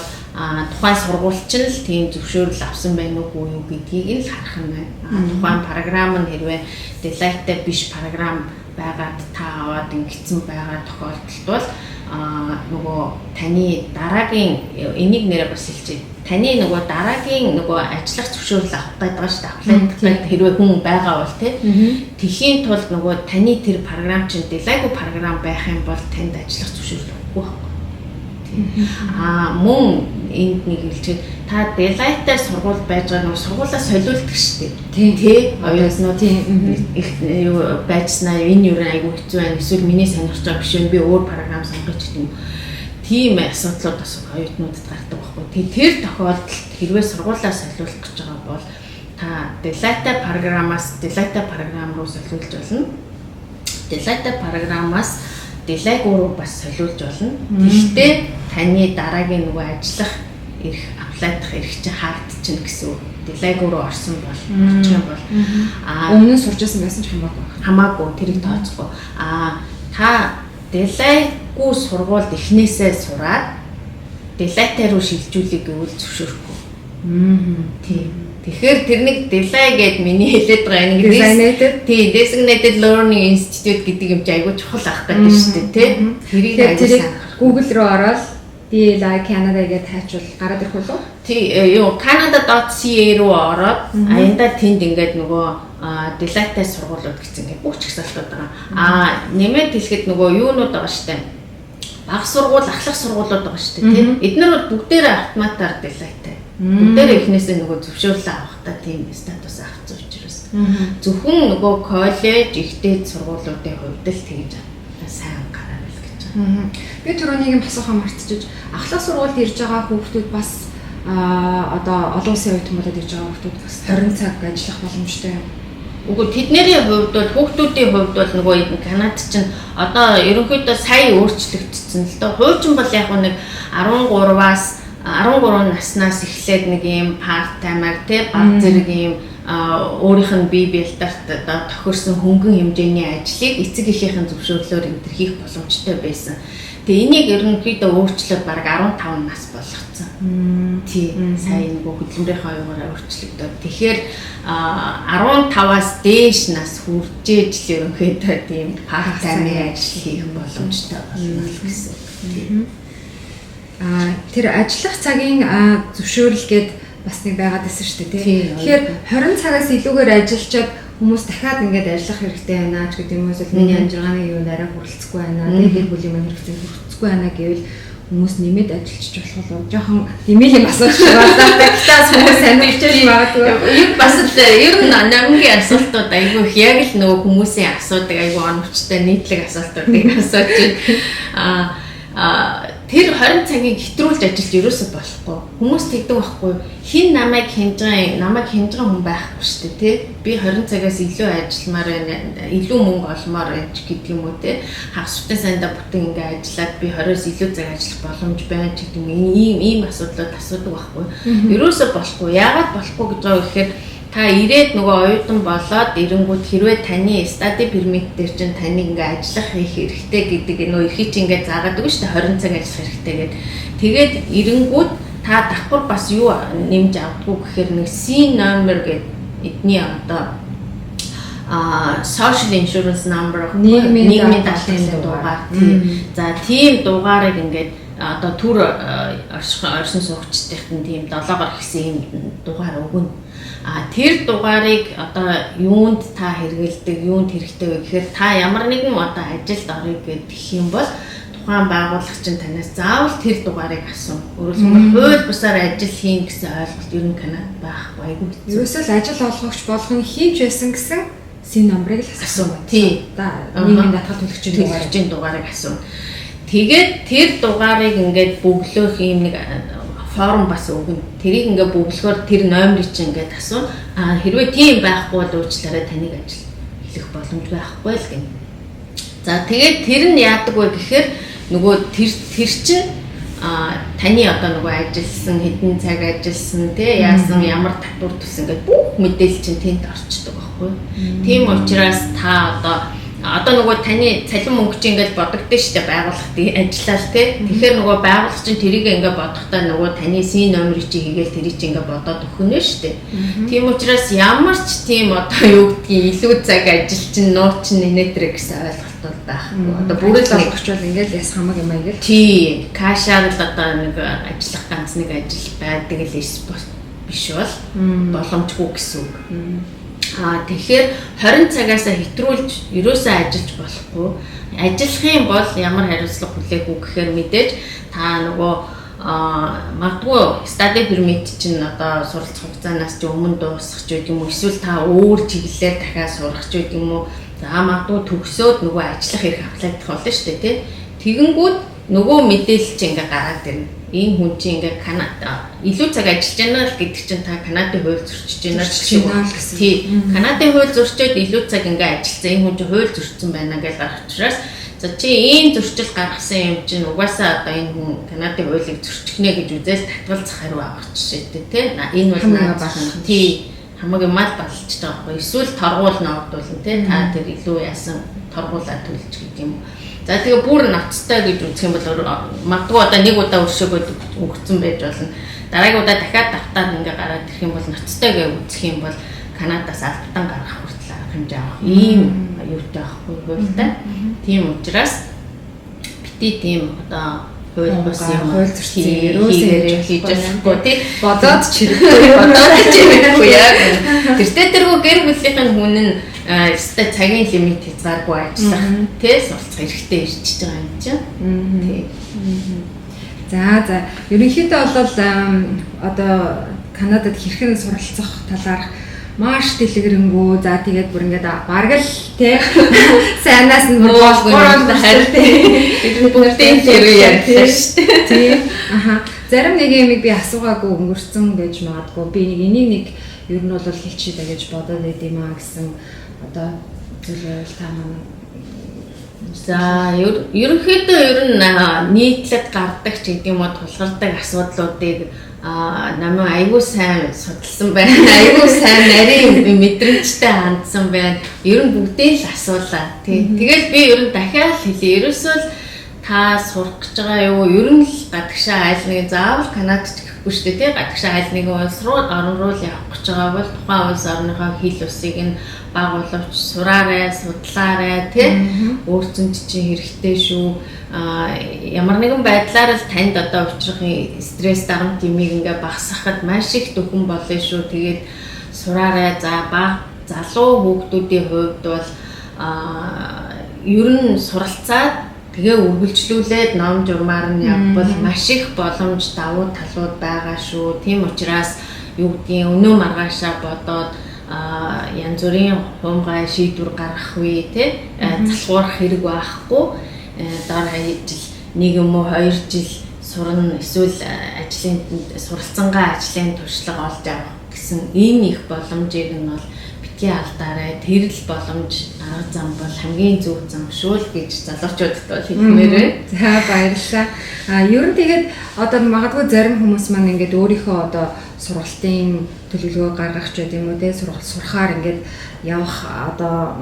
тухайн сургуульч нь л тийм зөвшөөрөл авсан байх уу юу гэдгийг л харах юм байна. Тухайн програм нь хэрвээ Delay-тай биш програм байгаад та аваад ингэсэн байгаа тохиолдолд бол нөгөө таны дараагийн энийг нэрээ бас хэлчихье. Таны нөгөө дараагийн нөгөө ажиллах зөвшөөрөл авах гэдэг байгаа шүү дээ. Хэрвээ хүн байгаа бол тэхийн тулд нөгөө таны тэр програм чинь Delay програм байх юм бол танд ажиллах зөвшөөрөл өгөхгүй байхгүй. Мөн энд нэг хэлчихээ та Delay-тай сургууль байж байгаа нөгөө сургуулаа солиулдаг шүү дээ. Тий. Оюутнууд их юу байцснаа энэ юу айгүй хэцүү байна. Эсвэл миний сонирхож байгаа биш би өөр програм сонгож гэдэг юм. Тийм асуудлууд бас оюутнуудад гардаг байхгүй. Тэр тохиолдолд хэрвээ сургуулаа солиулах гэж байгаа бол та Delay-тай програм руу солиулж болно. Delay-тай програмаас Delay руу бас солиулж болно. Гэхдээ таны дараагийн нөгөө ажиллах эрх аплайдах эрх чинь хаагдчихна гэсэн үг. Delay руу орсон бол орчих юм бол өмнө нь сурчсан байсан ч хамаагүй тэрийг тооцохгүй. Та Delay-гүй сургуульд эхнээсээ сураад Delay-тай руу шилжүүлэх гэвэл зөвшөөрөхгүй. Тийм. Тэгэхээр тэрнийг Delay гэд миний хэлээд байгаа нэг Designated Learning Institute гэдэг юм чи айгүй чухал ах гэдэг шүү дээ, тийм. Тэрийг Google руу ороод Delay Canada гэж тайчвал гараад ирэх үү? Тий, юу Canada.ca руу ороод аянда тэнд ингээд нөгөө Delay-тай сургуулиуд гэсэн ингээд бүх чагсаалтууд байгаа. Нэмээд хэлэхэд нөгөө юунууд байгаа штэ. Баг сургууль, ахлах сургуулиуд байгаа штэ, тийм. Эднэр бол бүгдээрээ автоматар Delay-тай. Бүгдээрээ эхнээсээ нөгөө зөвшөөрөл авахтаа тийм статус авсан учраас. Зөвхөн нөгөө коллеж, ихтэй сургуулиудын хувьд л тэгж сайн гараад л гэж байна. Би түрүүнийг асуухаа мартчихж ахлах сургуульд ирж байгаа хүүхдүүд бас одоо олон улсын оюутнуудад ирж байгаа хүүхдүүд бас 20 цаг ажиллах боломжтой юм. Үгүй тэдний хувьд бол хүүхдүүдийн хувьд бол нөгөө Канад чинь одоо ерөнхийдөө сая өөрчлөгдсөн л доо. Хуучин бол яг нэг 13 наснаас эхлээд нэг юм part time-аар тий баг зэрэг юм өөрийнх нь бие биелдарт одоо тохирсон хөнгөн хэмжээний ажлыг эцэг эхийнхэн зөвшөөрлөөр энэ төр хийх боломжтой байсан. Тэгээ энийг ерөнхийдөө өөрчлөөд бараг 15 нас болгоцсон. Тий сая нэг хөдөлмөрийнхөө оюугаараа өөрчлөгдөв. Тэгэхээр 15-аас дээш нас хүрчээж л ерөнхийдөө тийм part time ажил хийх боломжтой болно гэсэн. Тий. Тэр ажиллах цагийн зөвшөөрөл гээд бас нэг байгаад байсан шүү дээ тий. Тэгэхээр 20 цагаас илүүгээр ажиллачаад хүмүүс дахиад ингээд ажиллах хэрэгтэй байна ч гэдэг юм уу эсвэл миний амжиргааны юу нараа хүрэлцэхгүй байна. Тэгээд бүлийн маань хэрэгцээ хүрэлцэхгүй байна гэвэл хүмүүс нэмээд ажиллаж болох болов жоохон димэлийн асууж байгаа. Тэгтээс хүмүүс сонирхож магадгүй. Юу бас л ер нь намгийн асуултууд айгүй их яг л нөгөө хүмүүсийн асуудаг айгүй оновчтой нийтлэг асуултуудыг асууж тэр 20 цагийг хэтрүүлж ажиллаж ерөөсөө болохгүй. Хүмүүс тэгдэг байхгүй. Хин намайг хинжған хүн байхгүй шүү дээ, тий. Би 20 цагаас илүү ажилламаар байна, илүү мөнгө олмоор байна гэдэг юм уу, тий. Хагас шүтэн санда бүтэн ингээ ажиллаад би 20-оос илүү цаг ажиллах боломж байна гэдэг юм. Ийм асуудлууд асуудаг байхгүй. Ерөөсөө болохгүй. Яагаад болохгүй гэж байгаа вэ гэхээр та ирээд нөгөө оюутан болоод ирэнгүүт хэрвээ таны study permit дээр чинь таныг ингээ ажиллах хийх хэрэгтэй гэдэг нөө эрхий чинь ингээ заагаад өгнө шүү дээ 20 цаг ажиллах хэрэгтэй гэдэг. Тэгээд ирэнгүүт та давхар бас юу нэмж авдаггүй гэхээр нэг C номер гэдэг эдний одоо social insurance number нийгмийн даатгалын дугаар. За тийм дугаарыг ингээд одоо төр оршин суугчдын тийм 7-оор ихсэн юм дугаар өгнө. Тэр дугаарыг одоо юунд та хэрэгэлдэг, юунд хэрэгтэй вэ гэхээр та ямар нэгэн одоо ажилд орё гэх юм бол тухайн байгууллага чинь танаас заавал тэр дугаарыг асуув. Өөрөлдсөн хууль бусаар ажил хийн гэсэн ойлголт ер нь Канадад байхгүй айгүй хэцүү. Ерөөсөө л ажил олгогч болгон хийж байсан гэсэн SIN номерыг л асуув. Тий. Нийгмийн даатгал төлөгчийн дугаарыг асуув. Тэгээд тэр дугаарыг ингээд бөглөөх юм нэг форм бас өгнө. Тэрийг ингээд бөглөхөөр тэр номерыг чинь ингээд асуув. Хэрвээ тийм байхгүй бол уучлаарай таныг ажил эхлэх боломж байхгүй л гэнэ. За тэгээд тэр нь яадаг вэ гэхээр нөгөө тэр чинь таны одоо нөгөө ажилласан хэдэн цаг ажилласан тий яасан ямар татвар төлсөн гэдэг бүх мэдээлэл чинь тэнд орчдөг байхгүй. Тийм учраас та одоо нөгөө таны цалин мөнгө чинь ингээд бодогдсон шүү дээ байгууллагын ажиллал тий. Тэгэхээр нөгөө байгууллага чинь тэрийг ингээд бодохдоо нөгөө таны SIN номерыг чи хийгээл тэрийг чи ингээд бодоод өгнө шүү дээ. Тийм учраас ямар ч тийм одоо юу гэдгийг илүү цаг ажил чинь нууц чинь нэнэтрэ гэсэн ойлголт бол байхгүй. Одоо бүрэл олгогч бол ингээд яс хамаг юм аа гэл. Тий. Кашаар л одоо нэг ажиллах ганц нэг ажил байдаг л биш бол боломжгүй гэсэн үг. Тэгэхээр 20 цагаас хэтрүүлж ерөөсөө ажиллаж болохгүй. Ажиллах юм бол ямар хариуцлага хүлээх үү гэхээр мэдээж та нөгөө магадгүй study permit чинь одоо суралцах хугацаанаас ч өмнө дуусах ч гэдэг юм уу эсвэл та өөр чиглэлээр дахиад сурах ч гэдэг юм уу. За магадгүй төгсөөд нөгөө ажиллах хэрэг апплайдах болно шүү дээ тий. Тэгэнгүүт нөгөө мэдээлэл чинь ингээ гараад ирнэ. Энэ хүн чинь ингээ Канада илүү цаг ажиллаж байна л гэдэг чинь та Канадын хууль зөрчиж байна гэсэн. Тий. Канадын хууль зөрчөөд илүү цаг ингээ ажилласан энэ хүн чинь хууль зөрчсөн байна гэж гарах учраас за чи ийм зөрчил гаргасан юм чинь угаасаа одоо энэ хүн Канадын хуулийг зөрчихнэ гэж үзэл татгалзах хариу авах жишээтэй тий. Энэ бол наад тий хамаагүй мал балж байгаа байхгүй. Эсвэл торгуул ногдуулна тий. Та тэр илүү яасан торгуулаа төлж гэдэг юм. За тэгээ бүр ноцтой гэж үзэх юм бол магадгүй одоо нэг удаа өршөөгөө өгсөн байж болно. Дараагийн удаа дахиад давтаад ингээ гараад ирэх юм бол ноцтой гэж үзэх юм бол Канадаас албатан гаргах хүртэл арга хэмжээ авах ийм аюултай байхгүй хуультай. Тийм учраас бити тийм одоо хууль бус юм хууль зөрчил ерөөсөө хийж болохгүй тий бодоод чирэггүй яа. Тэртээ тэргүй гэр бүлийнхэн хүн нь өстэй цагийн лимит хязгааргүй ажиллах тий суралцах хэрэгтэй ирж байгаа юм чинь. Тий. За ерөнхийдөө бол одоо Канадад хэрхэн суралцах талаарх маш дэлгэрэнгүй. За тэгээд бүр ингээд бараг л тий сайнаас нь болохгүй харин тий бүгдийн хэрэг ярьсан шүү дээ. Тий. Зарим нэг юм би асуугаагүй өнгөрцөн гэж магадгүй. Би энийг ер нь бол хэлчихье даа гэж бодоод байд юм аа гэсэн одоо зүйлээр та маань. За ерөнхийдөө ер нь нийтлэг гардаг ч гэдэг юм уу тулгардаг асуудлуудыг намайг айгүй сайн судалсан байна. Айгүй сайн нарийн мэдрэмжтэй хандсан байна. Ер нь бүгдийг л асуулаа. Тэгэл би ер нь дахиад хэлье. Ерөөсөө л та сурах гэж байгаа юу? Ер нь л гадагшаа айл нэг заавал Канадад ч гэхгүй шүү дээ. Гадагшаа айл нэг улс руу орн руу л явах гэж байгаа бол тухайн улс орныхоо хэл усыг нь байгуулж сураарай, судлаарай тий. Өөрсөнд чинь хэрэгтэй шүү. Ямар нэгэн байдлаар л танд одоо учрахын стресс дарамт юмыг ингээ багасгахад маш их дөхөн болно шүү. Тэгээд сураарай. За баг залуу хүүхдүүдийн хувьд бол ер нь суралцаад тэгээ үргэлжлүүлээд ном журмаар нь явбал маш их боломж давуу талууд байгаа шүү. Тийм учраас юу гэдгийг өнөө маргаашаа бодоод янз бүрийн хуумгай шийдвэр гаргах үе тий залхуурах хэрэг байхгүй. Дор жил 1 юм уу 2 жил сурна эсвэл ажлын суралцсангаа ажлын туршлага олж авах гэсэн ийм их боломжийг нь бол битгий алдаарай. Тэр л боломж арга зам бол хамгийн зөв зам шүү л гэж залуучуудад бол хэлмээр байна. За баярлалаа. Ер нь тэгээд одоо магадгүй зарим хүмүүс маань ингээд өөрийнхөө одоо сургалтын төлөвлөгөө гаргах ч гэдэм үү те сургалт сурахаар ингээд явах одоо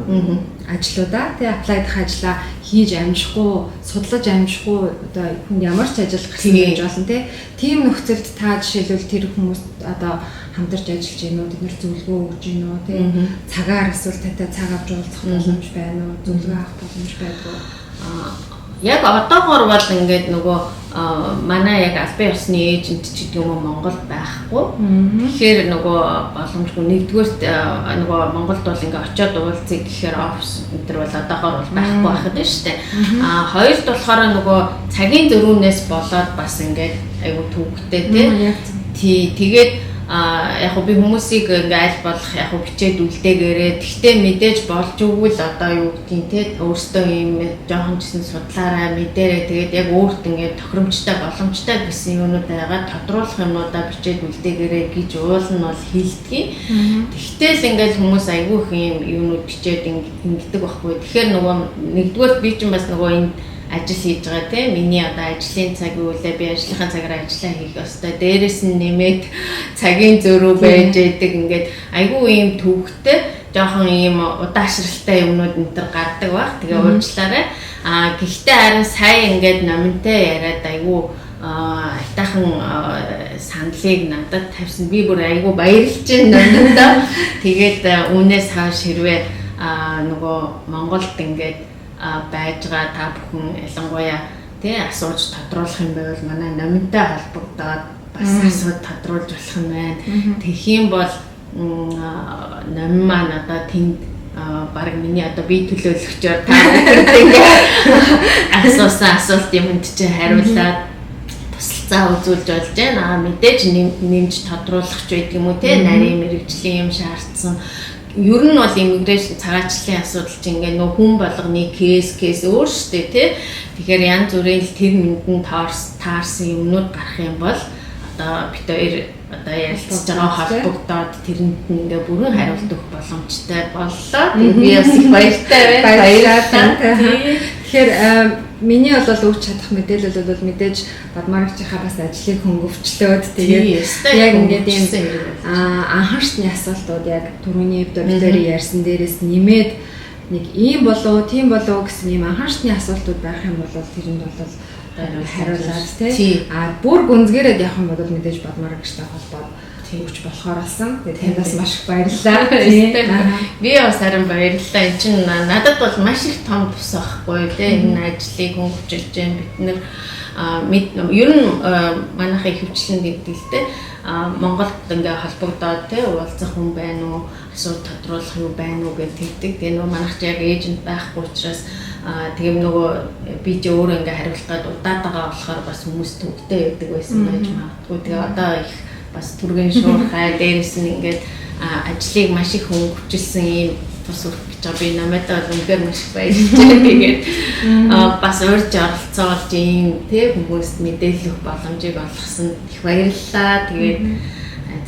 ажлуудаа те аплайдах ажлаа хийж амжихгүй судлаж амжихгүй одоо хүн ямар ч ажил гарсан байж болно те тийм нөхцөлд та жишээлбэл тэр хүмүүс одоо хамтарч ажиллаж гинөө тэд нар зөвлөгөө өгж гинөө те цагаар эсвэл татай цаг авч уулзах боломж байна уу зөвлөгөө авах боломж байдгүй яг одоогоор бол ингээд нөгөө манай яг албан ёсны эйжент ч гэдэг юм уу Монголд байхгүй. Тэгэхээр нөгөө боломжгүй нэгдүгээрт нөгөө Монголд бол ингээд очиод уулзъя гэхээр офис энэ төр бол одоогоор бол байхгүй байхад нь шүү дээ. Хоёрт болохоор нөгөө цагийн зөрүүнээс болоод бас ингээд айгу төвөгтэй тий. Тэгээд яг би хүмүүсийг ингээ аль болох яг бичээд үлдээгээрээ тэгтээ мэдээж болж өгвөл одоо юу гэдгийг те өөртөө юм жоохон ч гэсэн судлаараа мэдээрээ тэгээд яг өөрт ингээ тохиромжтой боломжтой гэсэн юмнууд байгаа тодруулах юмудаа бичээд үлдээгээрээ гэж уул нь бол хэлдэг. Тэгтээ л ингээл хүмүүс айгүй их юм юмнууд бичээд ингэдэг байхгүй. Тэгэхээр нөгөө нэгдүгээр би ч бас нөгөө энэ ажил хийж байгаа тийм миний одоо ажлын цаг үлээ би ажлынхаа цагаараа ажиллаа хийх ёстой. Дээрээс нь нэмээд цагийн зөрүү байж идэг ингээд айгүй юм төвөгтэй жоохон ийм удаашралтай юмнууд энэ төр гардаг баг. Тэгээ уучлаарай. Гэхдээ харин сая ингээд номинтой яриад айгүй айтаахан саналыг надад тавьсан. Би бүр айгүй баярлж байна номиндоо. Тэгээд үүнээс хойш хэрвээ нөгөө Монголд ингээд байж байгаа та бүхэн ялангуяа тий асууж тодруулах юм байвал манай номинтой холбогдоод бас асууд тодруулж болох юм байна. Тэгэх юм бол номин маань одоо тэнд баг миний одоо бие төлөөлөгчөөр та бүхэнд ингээд асуусан асуулт юмд чи хариулаад тусалцаа үзүүлж болж байна. Мэдээж нэмж тодруулах ч байдаг юм уу тий нарийн мэрэгжлийн юм шаардсан. Ер нь бол иммиграшн цагаачлалын асуудал чинь ингээ нөө хүн болгоны кейс өөр шүү дээ тий. Тэгэхээр янз бүрийн тэр мэндэн таарсан юмнууд гарах юм бол одоо бид хоёр одоо ярилцж байгаа холбогдоод тэрэнд ингээ бүрэн хариулт өгөх боломжтой боллоо. Би бас их баяртай байна. Баярлалаа. Тэгэхээр миний бол өгч чадах мэдээлэл бол мэдээж Бадмарагчийнхаа бас ажлыг хөнгөвчлөөд тэгээд яг ингээд ийм анхаарчны асуултууд яг түрүүний эвдэрийн ярьсан дээрээс нэмээд нэг ийм болов тийм болов гэсэн ийм анхаарчны асуултууд байх юм бол тэрэнд бол хариулаад тий бүр гүнзгийрээд явах юм бол мэдээж Бадмарагчтай холбоод өгч болохоор болсон. Тэгээд тандаас маш их баярлалаа. Би бас харин баярлалаа. Энд чинь надад бол маш их том тус байхгүй тий энэ ажлыг хөнгөвчилж जैन бид нэр ер нь манайхаа хөвчлэн гэдэг л тий Монголд ингээ холбогдоод тий уулзах хүн байна уу асуулт тодруулах юу байна уу гэж тэгдэг. Тэгээ нөгөө манайх яг эйжент байхгүй учраас тийм нөгөө би ч өөрөө ингээ хариулах гээд удаад байгаа болохоор бас хүмүүс төвтэй байдаг байсан байж магадгүй. Тэгээ одоо их бас түргэн шуурхай дээрээс нь ингээд ажлыг маш их хөнгөвчлсөн юм тус өрөх гэж байгаа. Би намайдаа бол үнээр маш их баярлж байна. Тэгээд бас урьж оролцоолж юм тий хүмүүст мэдээлэл өгөх боломжийг олгосон их баярлалаа. Тэгээд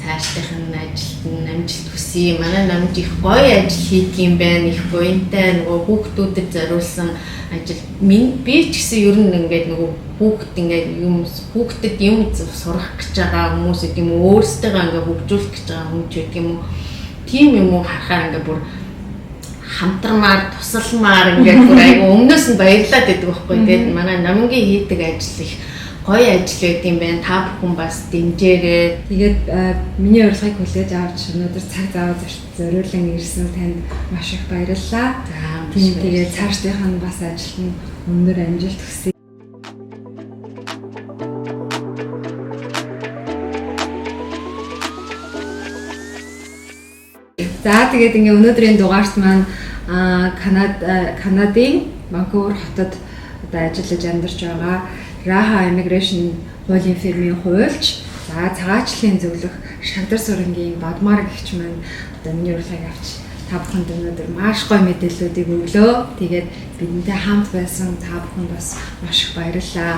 цаашдынх нь ажилд нь амжилт хүсье. Манай намж их гоё ажил хийдэг юм байна. Их буянтай нөгөө хүүхдүүдэд зориулсан ажил. Би ч гэсэн ер нь ингээд нөгөө хүүхд ингээд хүүхдэд юм сурах гэж байгаа хүмүүс гэдэг юм уу өөрсдөө ингээд хөгжүүлэх гэж байгаа хүн ч гэдэг юм уу тийм юм уу харахаар ингээд бүр хамтармаар тусалмаар ингээд бүр айгу өмнөөс нь баярлаад байдаг байхгүй. Тэгээд манай намынгийн хийдэг ажил их гоё ажил байт юм байна. Та бүхэн бас дэмжээрэй. Тэгээд миний урилгыг хүлээж авч өнөөдөр цаг зав зориулан ирсэн танд маш их баярлалаа. Тийм тэгээд цаашдынх нь бас ажилд нь өндөр амжилт хүсье. За тэгээд ингээ өнөөдрийн дугаарт маань Канадын Ванкувер хотод одоо ажиллаж амьдарч байгаа Raha Immigration хуулийн фирмийн хуульч, за цагаачлалын зөвлөх Шагдар Сурангийн Бадмараг гэгч маань одоо миний урилгыг авч та бүхэнд өнөөдөр маш гоё мэдээллүүдийг өглөө. Тэгээд бидэнтэй хамт байсан та бүхэнд бас маш их баярлалаа.